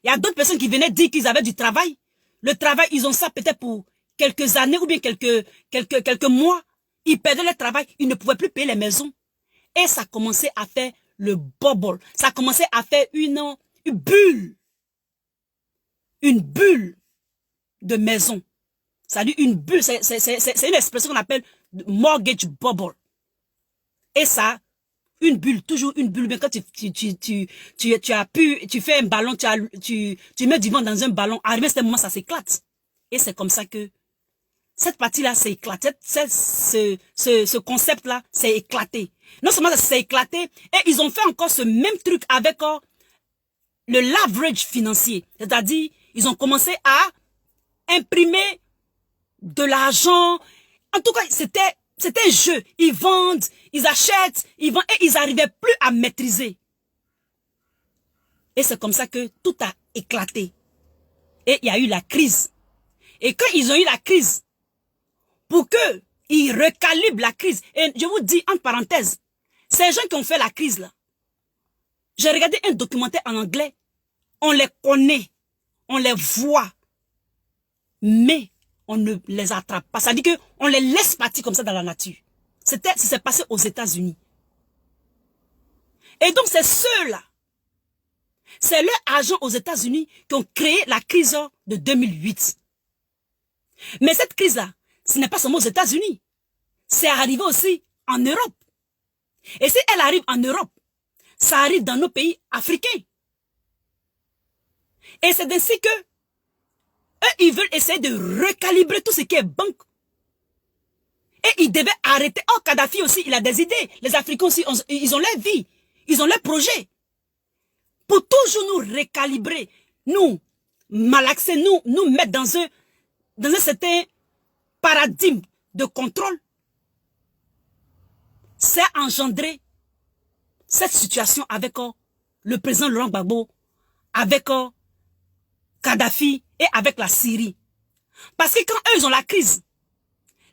Il y a d'autres personnes qui venaient dire qu'ils avaient du travail. Le travail, ils ont ça peut-être pour quelques années ou bien quelques mois. Ils perdaient le travail, ils ne pouvaient plus payer les maisons. Et ça commençait à faire le bubble. Ça commençait à faire une bulle. Une bulle de maison. C'est-à-dire une bulle, c'est une expression qu'on appelle mortgage bubble. Et ça, une bulle, toujours une bulle. Mais quand tu fais un ballon, tu mets du vent dans un ballon, arrivé à ce moment, ça s'éclate. Et c'est comme ça que cette partie-là s'est éclatée. Ce concept-là s'est éclaté. Non seulement ça s'est éclaté, et ils ont fait encore ce même truc avec le leverage financier. C'est-à-dire, ils ont commencé à imprimer de l'argent. En tout cas, c'était un jeu. Ils vendent, ils achètent, ils vendent, et ils n'arrivaient plus à maîtriser. Et c'est comme ça que tout a éclaté. Et il y a eu la crise. Et quand ils ont eu la crise, pour qu'ils recalibrent la crise, et je vous dis entre parenthèses, ces gens qui ont fait la crise là, j'ai regardé un documentaire en anglais, on les connaît, on les voit, mais on ne les attrape pas. Ça veut dire qu'on les laisse partir comme ça dans la nature. C'est passé aux États-Unis. Et donc c'est ceux-là, c'est leurs agents aux États-Unis qui ont créé la crise de 2008. Mais cette crise-là, ce n'est pas seulement aux États-Unis. C'est arrivé aussi en Europe. Et si elle arrive en Europe, ça arrive dans nos pays africains. Et c'est ainsi que eux, ils veulent essayer de recalibrer tout ce qui est banque. Et ils devaient arrêter. Oh, Kadhafi aussi, il a des idées. Les Africains aussi, ils ont leur vie. Ils ont leurs projets. Pour toujours nous recalibrer, nous malaxer, nous mettre dans un certain paradigme de contrôle. C'est engendré cette situation avec le président Laurent Gbagbo, avec Kadhafi et avec la Syrie. Parce que quand eux, ils ont la crise,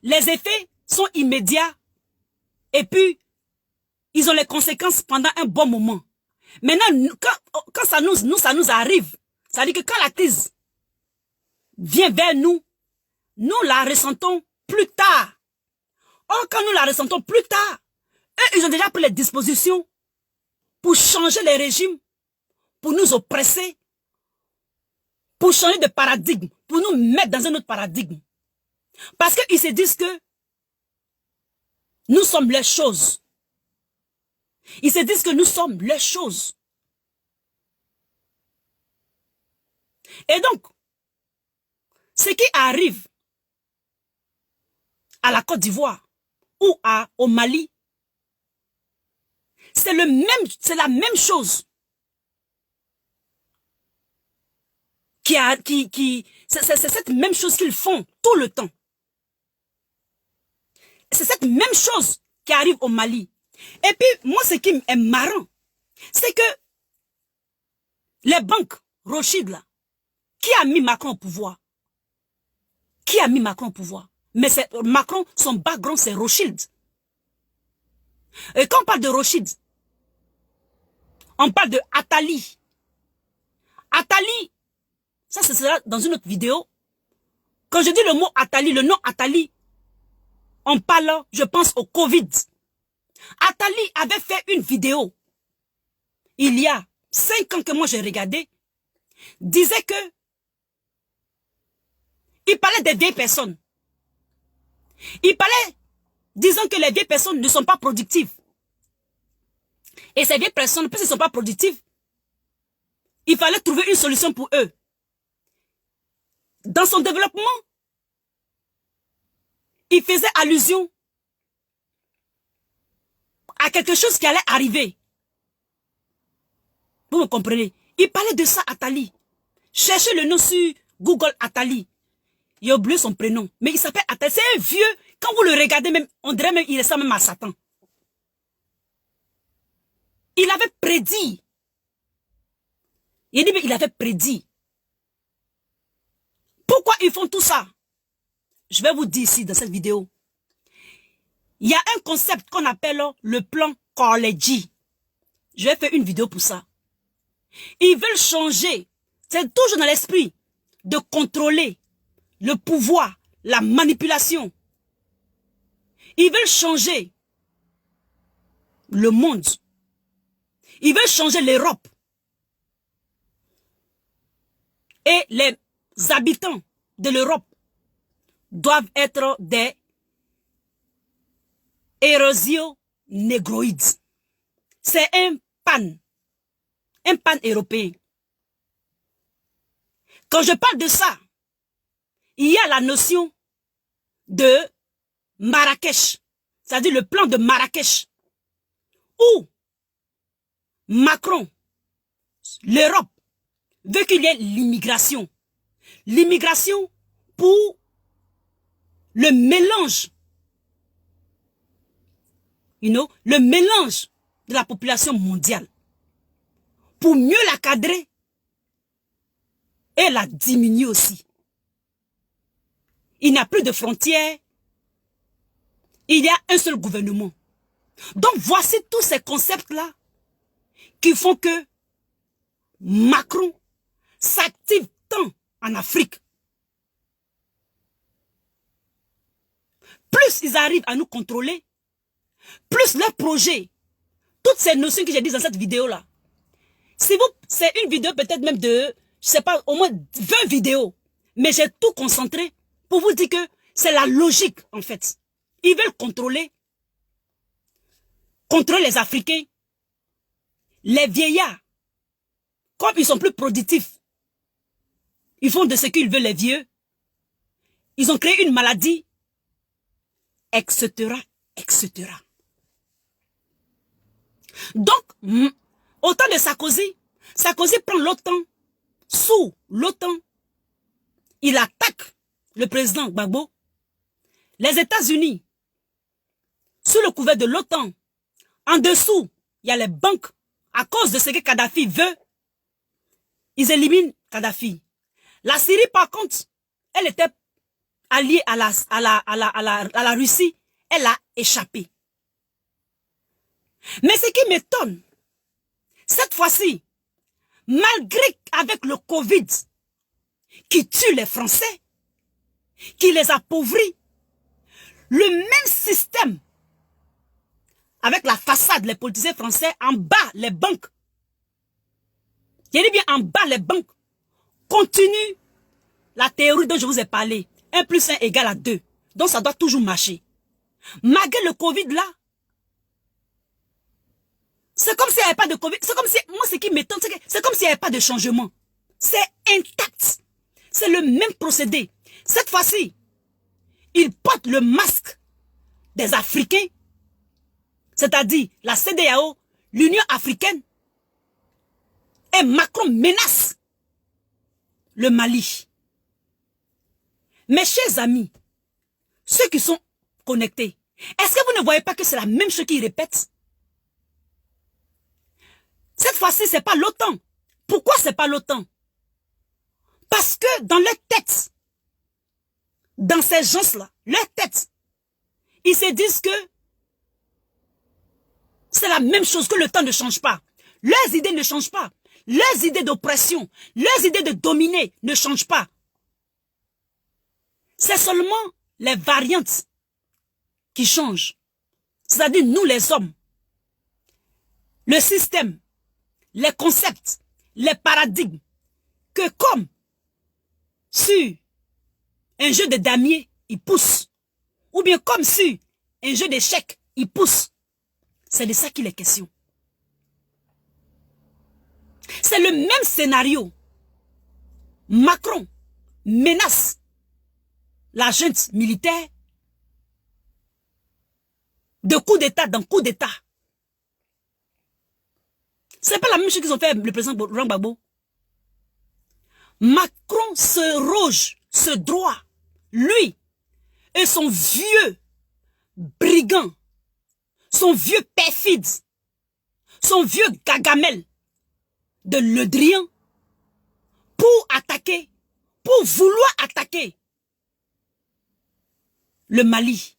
les effets sont immédiats et puis ils ont les conséquences pendant un bon moment. Maintenant, quand ça nous arrive, ça veut dire que quand la crise vient vers nous, nous la ressentons plus tard. Or, quand nous la ressentons plus tard, eux, ils ont déjà pris les dispositions pour changer les régimes, pour nous oppresser, pour changer de paradigme, pour nous mettre dans un autre paradigme. Parce qu'ils se disent que nous sommes les choses. Ils se disent que nous sommes les choses. Et donc, ce qui arrive, à la Côte d'Ivoire ou au Mali, c'est la même chose c'est cette même chose qu'ils font tout le temps. C'est cette même chose qui arrive au Mali. Et puis, moi, ce qui est marrant, c'est que les banques Rothschild, là, qui a mis Macron au pouvoir? Qui a mis Macron au pouvoir? Mais Macron, son background, c'est Rothschild. Et quand on parle de Rothschild, on parle de Attali. Attali, ça, ce sera dans une autre vidéo. Quand je dis le mot Attali, le nom Attali, on parle, je pense, au Covid. Attali avait fait une vidéo, il y a 5 ans que moi j'ai regardé, disait que il parlait des vieilles personnes. Il parlait, disant que les vieilles personnes ne sont pas productives. Et ces vieilles personnes, puisqu'elles ne sont pas productives, il fallait trouver une solution pour eux. Dans son développement, il faisait allusion à quelque chose qui allait arriver. Vous me comprenez? Il parlait de ça, Attali. Cherchez le nom sur Google, Attali. Il a oublié son prénom. Mais il s'appelle Attali. C'est un vieux. Quand vous le regardez, même, on dirait même il ressemble même à Satan. Il avait prédit. Il dit, mais il avait prédit. Pourquoi ils font tout ça? Je vais vous dire ici, dans cette vidéo. Il y a un concept qu'on appelle le plan Carnegie. Je vais faire une vidéo pour ça. Ils veulent changer. C'est toujours dans l'esprit de contrôler le pouvoir, la manipulation. Ils veulent changer le monde. Ils veulent changer l'Europe. Et les habitants de l'Europe doivent être des érosionégroïdes. C'est un pan européen. Quand je parle de ça, il y a la notion de Marrakech, c'est-à-dire le plan de Marrakech, où Macron, l'Europe, veut qu'il y ait l'immigration. L'immigration pour le mélange, le mélange de la population mondiale. Pour mieux la cadrer et la diminuer aussi. Il n'y a plus de frontières. Il y a un seul gouvernement. Donc voici tous ces concepts-là qui font que Macron s'active tant en Afrique. Plus ils arrivent à nous contrôler, plus leurs projets, toutes ces notions que j'ai dites dans cette vidéo-là, c'est une vidéo peut-être même de, je sais pas, au moins 20 vidéos, mais j'ai tout concentré pour vous dire que c'est la logique en fait. Ils veulent contrôler les Africains, les vieillards, comme ils sont plus productifs. Ils font de ce qu'ils veulent les vieux. Ils ont créé une maladie, etc., etc. Donc, au temps de Sarkozy, Sarkozy prend l'OTAN, sous l'OTAN, il attaque le président Gbagbo. Les États-Unis, sous le couvert de l'OTAN, en dessous, il y a les banques, à cause de ce que Kadhafi veut, ils éliminent Kadhafi. La Syrie, par contre, elle était alliée à la Russie, elle a échappé. Mais ce qui m'étonne, cette fois-ci, malgré avec le Covid, qui tue les Français, qui les appauvrit, le même système, avec la façade, les politiciens français, en bas, les banques, je dis bien en bas, les banques, continue la théorie dont je vous ai parlé. 1 plus 1 égale à 2. Donc ça doit toujours marcher. Malgré le Covid là, c'est comme s'il n'y avait pas de Covid. C'est comme si, moi ce qui m'étonne, c'est comme s'il n'y avait pas de changement. C'est intact. C'est le même procédé. Cette fois-ci, Ils portent le masque des Africains, c'est-à-dire la CEDEAO, l'Union africaine, et Macron menace le Mali. Mes chers amis, ceux qui sont connectés, est-ce que vous ne voyez pas que c'est la même chose qu'ils répètent? Cette fois-ci, ce n'est pas l'OTAN. Pourquoi ce n'est pas l'OTAN? Parce que dans leur tête, dans ces gens-là, leur tête, ils se disent que c'est la même chose, que le temps ne change pas. Leurs idées ne changent pas. Leurs idées d'oppression, leurs idées de dominer ne changent pas. C'est seulement les variantes qui changent. C'est-à-dire nous les hommes. Le système, les concepts, les paradigmes, que comme sur un jeu de damier, il pousse. Ou bien comme sur un jeu d'échecs, il pousse. C'est de ça qu'il est question. C'est le même scénario. Macron menace la junte militaire de coup d'État dans coup d'État. C'est pas la même chose qu'ils ont fait le président Laurent Gbagbo. Macron se roge ce droit, lui et son vieux brigand, son vieux perfide, son vieux gagamel de Le Drian pour attaquer, pour vouloir attaquer le Mali.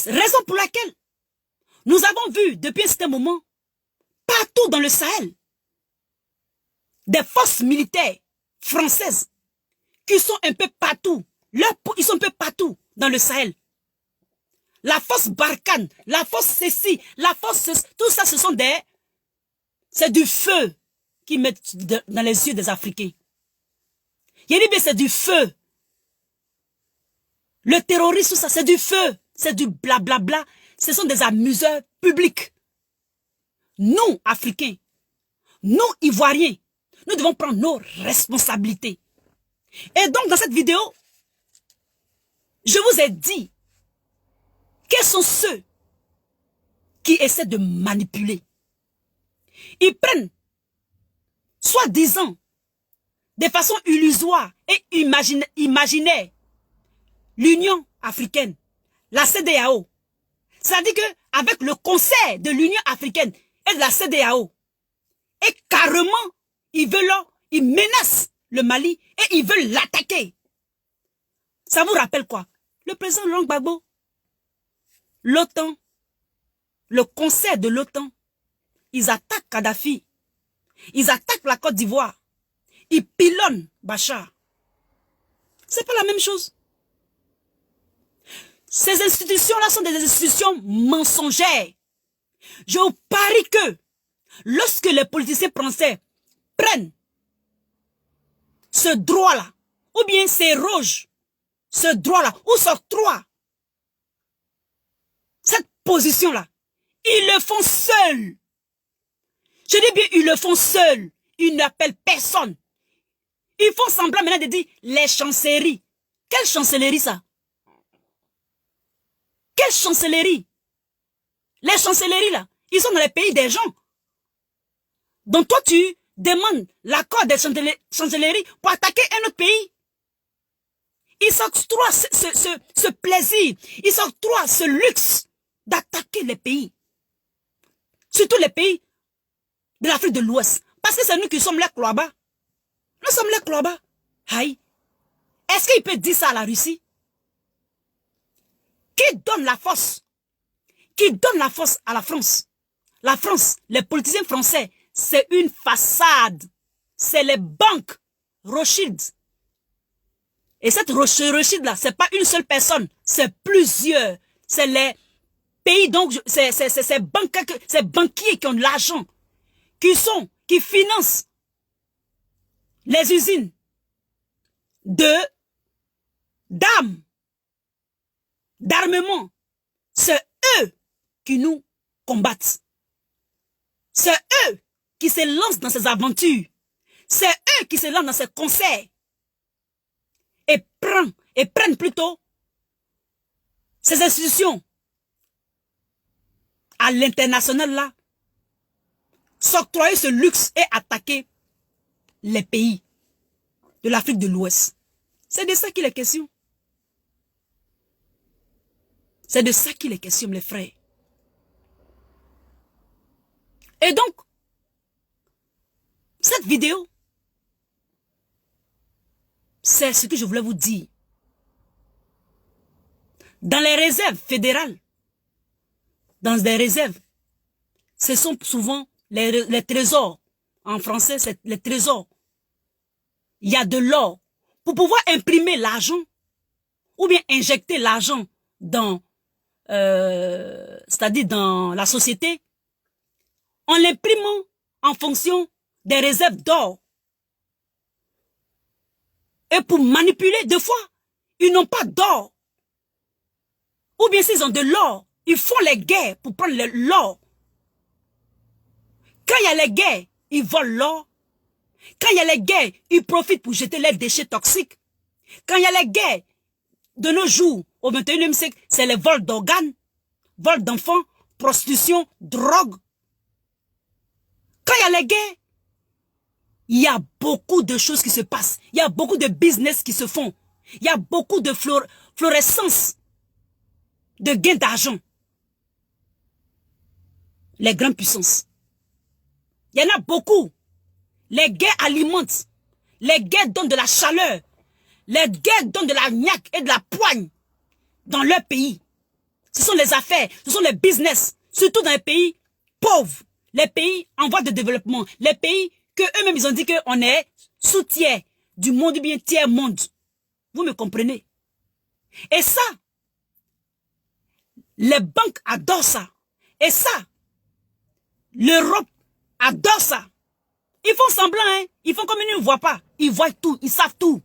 Raison pour laquelle nous avons vu depuis un certain moment, partout dans le Sahel, des forces militaires françaises qui sont un peu partout. Ils sont un peu partout dans le Sahel. La force Barkhane, la force ceci, la force... Tout ça, ce sont des... C'est du feu qu'ils mettent dans les yeux des Africains. Il dit bien c'est du feu. Le terrorisme, tout ça, c'est du feu. C'est du blablabla. Ce sont des amuseurs publics. Nous, Africains, nous, Ivoiriens, nous devons prendre nos responsabilités. Et donc, dans cette vidéo, je vous ai dit quels sont ceux qui essaient de manipuler. Ils prennent, soi-disant, de façon illusoire et imaginaire, l'Union africaine, la CEDEAO. C'est-à-dire qu'avec le conseil de l'Union africaine et de la CEDEAO, et carrément, ils menacent le Mali et ils veulent l'attaquer. Ça vous rappelle quoi? Le président Laurent Gbagbo, l'OTAN, le conseil de l'OTAN, ils attaquent Kadhafi, ils attaquent la Côte d'Ivoire, ils pilonnent Bachar. C'est pas la même chose. Ces institutions-là sont des institutions mensongères. Je vous parie que lorsque les politiciens français prennent ce droit-là, ou bien s'érogent ce droit-là, ou s'octroient cette position-là, ils le font seuls. Je dis bien, ils le font seuls. Ils n'appellent personne. Ils font semblant maintenant de dire les chancelleries. Quelle chancellerie ça? Quelle chancellerie? Les chancelleries là, ils sont dans les pays des gens. Donc toi tu demandes l'accord des chancelleries pour attaquer un autre pays. Ils s'octroient ce plaisir, ils s'octroient ce luxe d'attaquer les pays. Surtout les pays de l'Afrique de l'Ouest. Parce que c'est nous qui sommes les cloibas. Nous sommes les cloibas. Aïe. Est-ce qu'il peut dire ça à la Russie? Qui donne la force? Qui donne la force à la France? La France, les politiciens français, c'est une façade. C'est les banques Rothschild. Et cette Rothschild là, c'est pas une seule personne, c'est plusieurs. C'est les pays, donc, ces banquiers qui ont de l'argent, qui financent les usines d'armes, d'armement. C'est eux qui nous combattent. C'est eux qui se lancent dans ces aventures. C'est eux qui se lancent dans ces concerts. Et prennent plutôt ces institutions à l'international là, s'octroyer ce luxe et attaquer les pays de l'Afrique de l'Ouest. C'est de ça qu'il est question. C'est de ça qu'il est question, les frères. Et donc, cette vidéo, c'est ce que je voulais vous dire. Dans les réserves fédérales, dans des réserves, ce sont souvent les trésors. En français, c'est les trésors. Il y a de l'or. Pour pouvoir imprimer l'argent, ou bien injecter l'argent dans, c'est-à-dire dans la société, en l'imprimant en fonction des réserves d'or. Et pour manipuler, deux fois, ils n'ont pas d'or. Ou bien s'ils ont de l'or, ils font les guerres pour prendre l'or. Quand il y a les guerres, ils volent l'or. Quand il y a les guerres, ils profitent pour jeter les déchets toxiques. Quand il y a les guerres, de nos jours, au XXIe siècle, c'est les vols d'organes, vols d'enfants, prostitution, drogue. Quand il y a les guerres, il y a beaucoup de choses qui se passent. Il y a beaucoup de business qui se font. Il y a beaucoup de fluorescence, de gains d'argent. Les grandes puissances. Il y en a beaucoup. Les guerres alimentent. Les guerres donnent de la chaleur. Les guerres donnent de la niaque et de la poigne dans leur pays. Ce sont les affaires, ce sont les business. Surtout dans les pays pauvres. Les pays en voie de développement. Les pays que eux-mêmes ils ont dit qu'on est sous-tiers du monde ou bien tiers-monde. Vous me comprenez? Et ça, les banques adorent ça. Et ça, l'Europe adore ça. Ils font semblant, hein. Ils font comme ils ne voient pas. Ils voient tout, ils savent tout.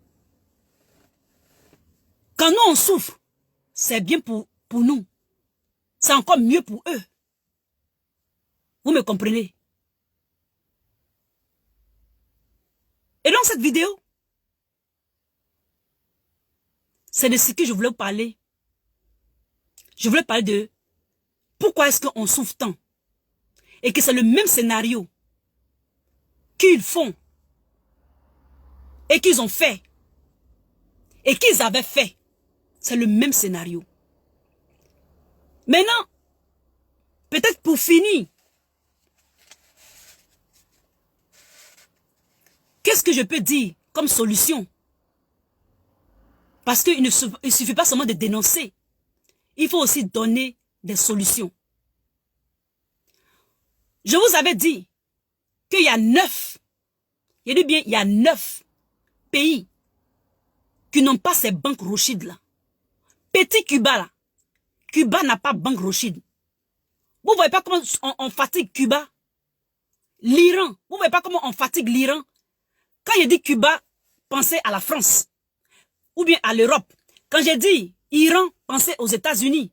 Quand nous on souffre, c'est bien pour nous. C'est encore mieux pour eux. Vous me comprenez? Et donc cette vidéo, c'est de ce que je voulais vous parler. Je voulais parler de pourquoi est-ce qu'on souffre tant. Et que c'est le même scénario qu'ils font et qu'ils ont fait et qu'ils avaient fait. C'est le même scénario. Maintenant, peut-être pour finir, qu'est-ce que je peux dire comme solution? Parce qu'il ne suffit pas seulement de dénoncer. Il faut aussi donner des solutions. Je vous avais dit qu'il y a 9, il dit bien, il y a 9 pays qui n'ont pas ces banques Rothschild là. Petit Cuba là. Cuba n'a pas banque Rothschild. Vous voyez pas comment on fatigue Cuba? L'Iran. Vous voyez pas comment on fatigue l'Iran? Quand je dis Cuba, pensez à la France. Ou bien à l'Europe. Quand je dis Iran, pensez aux États-Unis.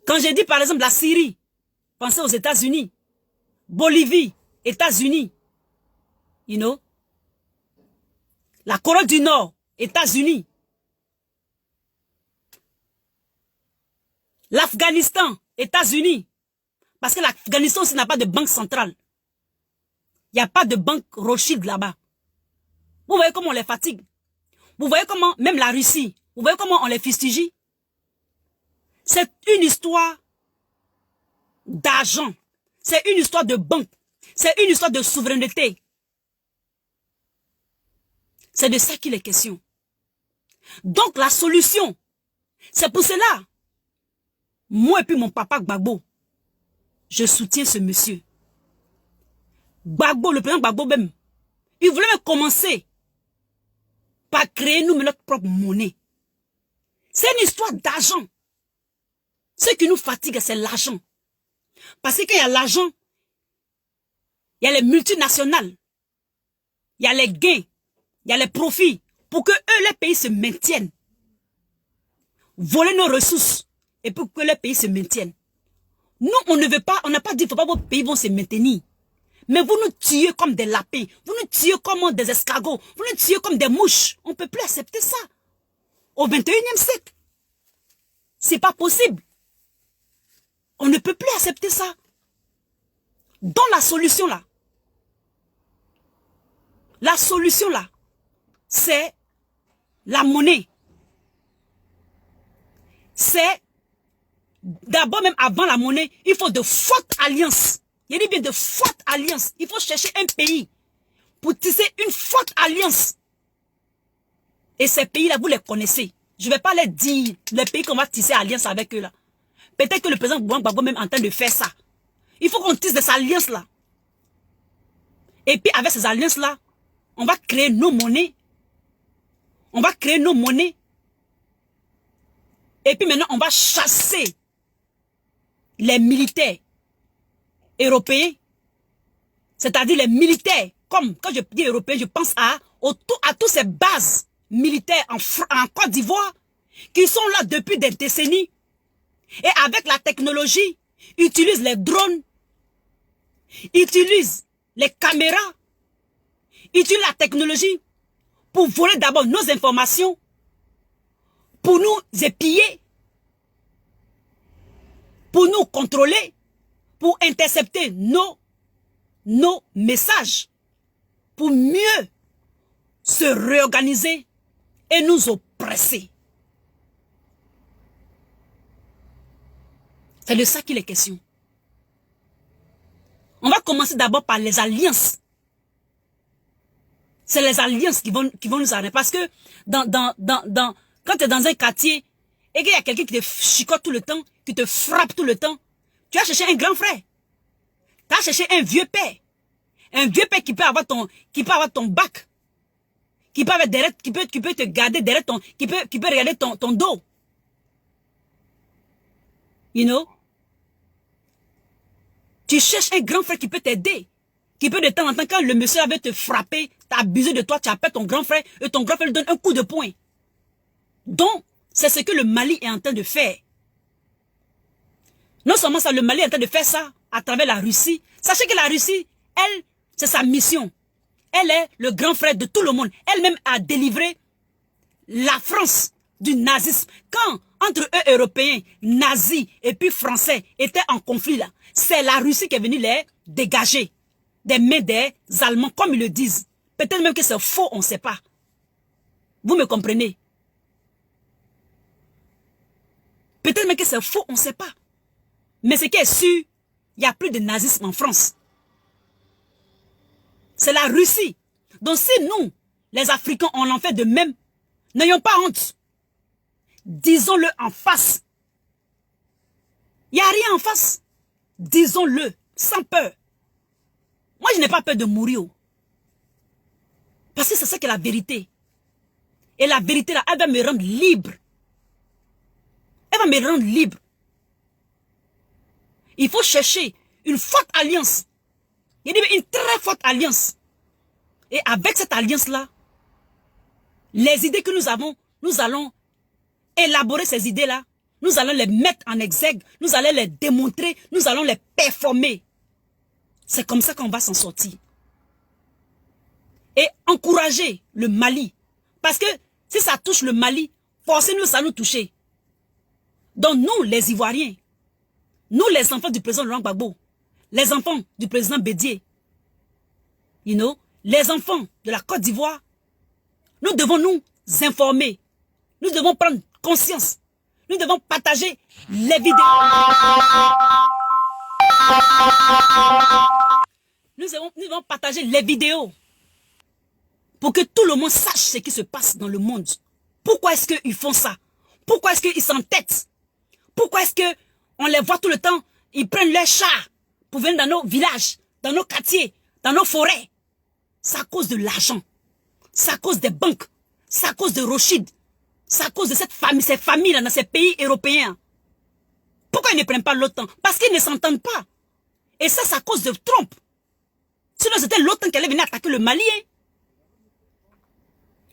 Quand je dis par exemple la Syrie, pensez aux États-Unis. Bolivie, États-Unis. You know? La Corée du Nord, États-Unis. L'Afghanistan, États-Unis. Parce que l'Afghanistan aussi n'a pas de banque centrale. Il n'y a pas de banque Rothschild là-bas. Vous voyez comment on les fatigue. Vous voyez comment, même la Russie, vous voyez comment on les fustige. C'est une histoire d'argent. C'est une histoire de banque. C'est une histoire de souveraineté. C'est de ça qu'il est question. Donc la solution, c'est pour cela. Moi et puis mon papa Gbagbo, je soutiens ce monsieur. Gbagbo, le président Gbagbo même, il voulait même commencer par créer nous notre propre monnaie. C'est une histoire d'argent. Ce qui nous fatigue, c'est l'argent. Parce que quand il y a l'argent, il y a les multinationales, il y a les gains, il y a les profits, pour que eux, les pays se maintiennent. Voler nos ressources, et pour que les pays se maintiennent. Nous, on ne veut pas, on n'a pas dit, il ne faut pas que vos pays vont se maintenir. Mais vous nous tuez comme des lapins, vous nous tuez comme des escargots, vous nous tuez comme des mouches. On ne peut plus accepter ça. Au XXIe siècle. C'est pas possible. On ne peut plus accepter ça. Donc la solution là, c'est la monnaie. C'est d'abord, même avant la monnaie, il faut de fortes alliances. Il dit bien de fortes alliances. Il faut chercher un pays pour tisser une forte alliance. Et ces pays-là, vous les connaissez. Je ne vais pas les dire, les pays qu'on va tisser alliance avec eux là. Peut-être que le président Gbagbo même est en train de faire ça. Il faut qu'on tisse des alliances là. Et puis avec ces alliances là, on va créer nos monnaies. On va créer nos monnaies. Et puis maintenant, on va chasser les militaires européens. C'est-à-dire les militaires. Comme quand je dis européens, je pense à toutes ces bases militaires en Côte d'Ivoire qui sont là depuis des décennies. Et avec la technologie, utilisent les drones, utilisent les caméras, utilisent la technologie pour voler d'abord nos informations, pour nous épier, pour nous contrôler, pour intercepter nos messages, pour mieux se réorganiser et nous oppresser. C'est de ça qu'il est question. On va commencer d'abord par les alliances. C'est les alliances qui vont nous arrêter. Parce que quand tu es dans un quartier et qu'il y a quelqu'un qui te chicote tout le temps, qui te frappe tout le temps, tu as cherché un grand frère. Tu as cherché un vieux père. Un vieux père qui peut avoir ton bac. Qui peut te garder derrière qui peut regarder ton dos. You know? Tu cherches un grand frère qui peut t'aider. Qui peut de temps en temps, quand le monsieur avait te frappé, t'as abusé de toi, tu appelles ton grand frère et ton grand frère lui donne un coup de poing. Donc, c'est ce que le Mali est en train de faire. Non seulement ça, le Mali est en train de faire ça à travers la Russie. Sachez que la Russie, elle, c'est sa mission. Elle est le grand frère de tout le monde. Elle-même a délivré la France du nazisme. Quand, entre eux, Européens, nazis et puis Français étaient en conflit là, c'est la Russie qui est venue les dégager des mains des Allemands, comme ils le disent. Peut-être même que c'est faux, on ne sait pas. Vous me comprenez? Peut-être même que c'est faux, on ne sait pas. Mais ce qui est sûr, il n'y a plus de nazisme en France. C'est la Russie. Donc si nous, les Africains, on en fait de même, n'ayons pas honte. Disons-le en face. Il n'y a rien en face. Disons-le, sans peur. Moi, je n'ai pas peur de mourir. Parce que c'est ça qui est la vérité. Et la vérité, là, elle va me rendre libre. Elle va me rendre libre. Il faut chercher une forte alliance. Il dit une très forte alliance. Et avec cette alliance-là, les idées que nous avons, nous allons élaborer ces idées-là. Nous allons les mettre en exergue. Nous allons les démontrer. Nous allons les performer. C'est comme ça qu'on va s'en sortir. Et encourager le Mali. Parce que si ça touche le Mali, forcez-nous, ça nous touche. Donc nous, les Ivoiriens, nous, les enfants du président Laurent Gbagbo, les enfants du président Bédié, you know, les enfants de la Côte d'Ivoire, nous devons nous informer. Nous devons prendre conscience. Nous devons partager les vidéos. Nous devons partager les vidéos pour que tout le monde sache ce qui se passe dans le monde. Pourquoi est-ce qu'ils font ça? Pourquoi est-ce qu'ils s'entêtent? Pourquoi est-ce qu'on les voit tout le temps? Ils prennent leurs chars pour venir dans nos villages, dans nos quartiers, dans nos forêts. C'est à cause de l'argent. C'est à cause des banques. C'est à cause de Rothschild. C'est à cause de cette famille, ces familles-là dans ces pays européens. Pourquoi ils ne prennent pas l'OTAN? Parce qu'ils ne s'entendent pas. Et ça, c'est à cause de Trump. Sinon, c'était l'OTAN qui allait venir attaquer le Mali. Hein?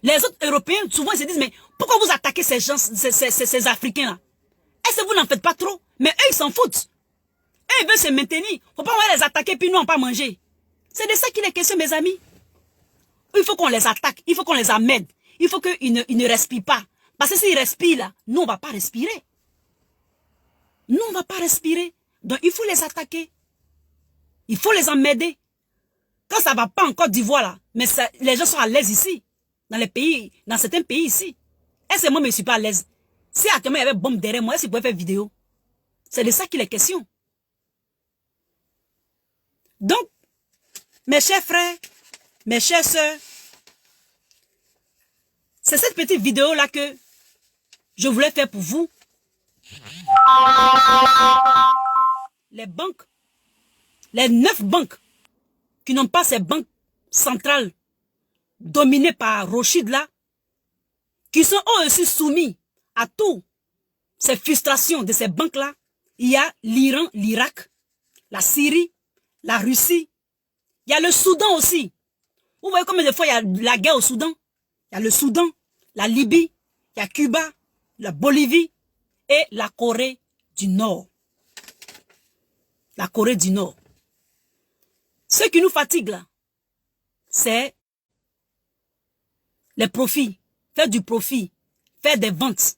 Les autres Européens, souvent, ils se disent, mais pourquoi vous attaquez ces gens, ces Africains-là? Est-ce que vous n'en faites pas trop? Mais eux, ils s'en foutent. Eux, ils veulent se maintenir. Faut pas les attaquer, puis nous, on pas manger. C'est de ça qu'il est question, mes amis. Il faut qu'on les attaque. Il faut qu'on les amène. Il faut qu'ils ne respirent pas. Parce que s'ils respirent, là, nous, on ne va pas respirer. Nous, on ne va pas respirer. Donc, il faut les attaquer. Il faut les emmerder. Quand ça ne va pas en Côte d'Ivoire, là, mais ça, les gens sont à l'aise ici. Dans les pays, dans certains pays ici. Est-ce que moi, je ne suis pas à l'aise? Si actuellement, il y avait bombe derrière moi, est-ce qu'il pouvait faire vidéo? C'est de ça qu'il est question. Donc, mes chers frères, mes chères sœurs, c'est cette petite vidéo-là que je voulais faire pour vous. Les banques, les 9 banques qui n'ont pas ces banques centrales dominées par Rothschild là, qui sont eux aussi soumis à toutes ces frustrations de ces banques-là. Il y a l'Iran, l'Irak, la Syrie, la Russie. Il y a le Soudan aussi. Vous voyez combien de fois il y a la guerre au Soudan? Il y a le Soudan, la Libye, il y a Cuba, la Bolivie et la Corée du Nord. La Corée du Nord. Ce qui nous fatigue là, c'est les profits. Faire du profit, faire des ventes,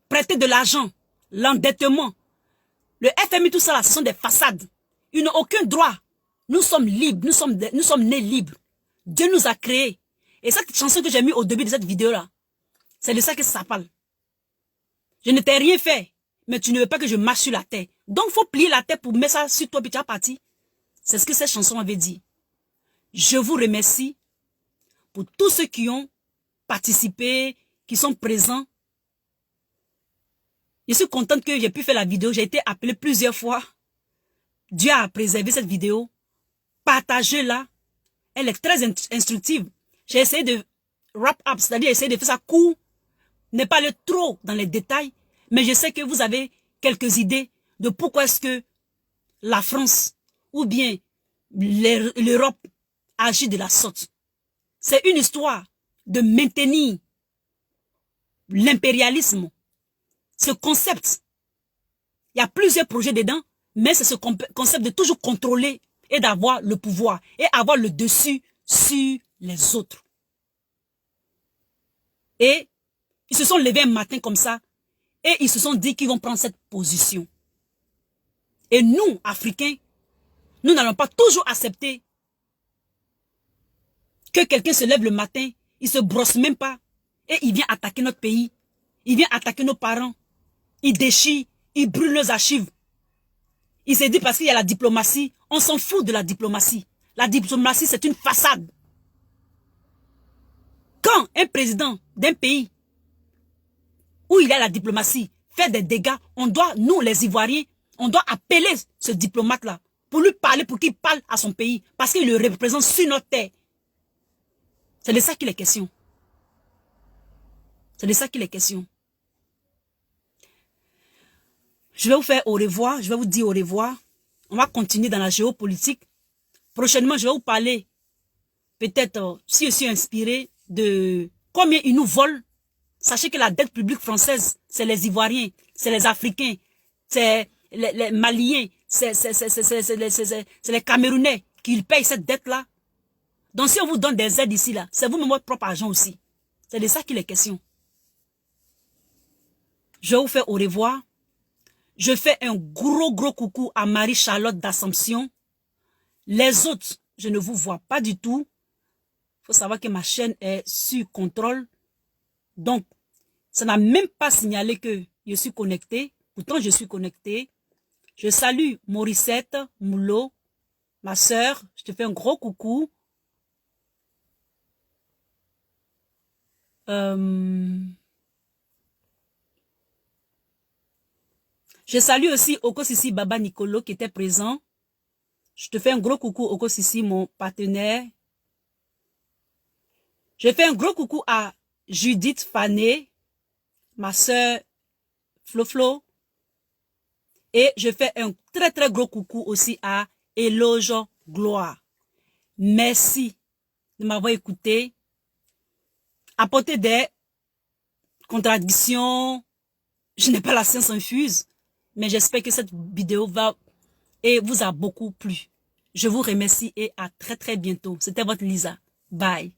prêter de l'argent, l'endettement. Le FMI, tout ça là, ce sont des façades. Ils n'ont aucun droit. Nous sommes libres, nous sommes nés libres. Dieu nous a créés. Et cette chanson que j'ai mis au début de cette vidéo-là, c'est de ça que ça parle. Je ne t'ai rien fait, mais tu ne veux pas que je marche sur la terre. Donc, il faut plier la terre pour mettre ça sur toi, puis tu as parti. C'est ce que cette chanson avait dit. Je vous remercie pour tous ceux qui ont participé, qui sont présents. Je suis contente que j'ai pu faire la vidéo. J'ai été appelée plusieurs fois. Dieu a préservé cette vidéo. Partagez-la. Elle est très instructive. J'ai essayé de wrap up, c'est-à-dire essayer de faire ça court. Ne pas aller trop dans les détails. Mais je sais que vous avez quelques idées de pourquoi est-ce que la France ou bien l'Europe agit de la sorte. C'est une histoire de maintenir l'impérialisme. Ce concept, il y a plusieurs projets dedans, mais c'est ce concept de toujours contrôler et d'avoir le pouvoir et avoir le dessus sur les autres. Et ils se sont levés un matin comme ça et ils se sont dit qu'ils vont prendre cette position. Et nous, Africains, nous n'allons pas toujours accepter que quelqu'un se lève le matin, il se brosse même pas et il vient attaquer notre pays. Il vient attaquer nos parents. Il déchire, il brûle nos archives. Il s'est dit parce qu'il y a la diplomatie, on s'en fout de la diplomatie. La diplomatie, c'est une façade. Quand un président d'un pays où il y a la diplomatie fait des dégâts, on doit, nous les Ivoiriens, on doit appeler ce diplomate-là pour lui parler, pour qu'il parle à son pays, parce qu'il le représente sur notre terre. C'est de ça qu'il est question. C'est de ça qu'il est question. Je vais vous faire au revoir, je vais vous dire au revoir. On va continuer dans la géopolitique. Prochainement, je vais vous parler, peut-être, si je suis inspiré, de combien ils nous volent. Sachez que la dette publique française, c'est les Ivoiriens, c'est les Africains, c'est les Maliens, c'est les Camerounais qui payent cette dette-là. Donc si on vous donne des aides ici, là, c'est vous-même votre propre argent aussi. C'est de ça qu'il est question. Je vais vous faire au revoir. Je fais un gros coucou à Marie-Charlotte d'Assomption. Les autres, je ne vous vois pas du tout. Il faut savoir que ma chaîne est sur contrôle. Donc, ça n'a même pas signalé que je suis connecté. Pourtant, je suis connecté. Je salue Morissette Moulot, ma sœur. Je te fais un gros coucou. Je salue aussi Okosisi Baba Nicolo qui était présent. Je te fais un gros coucou Okosisi, mon partenaire. Je fais un gros coucou à Judith Fané, ma sœur Flo. Et je fais un très gros coucou aussi à Éloge Gloire. Merci de m'avoir écouté. Apporter des contradictions. Je n'ai pas la science infuse. Mais j'espère que cette vidéo va et vous a beaucoup plu. Je vous remercie et à très bientôt. C'était votre Lisa. Bye.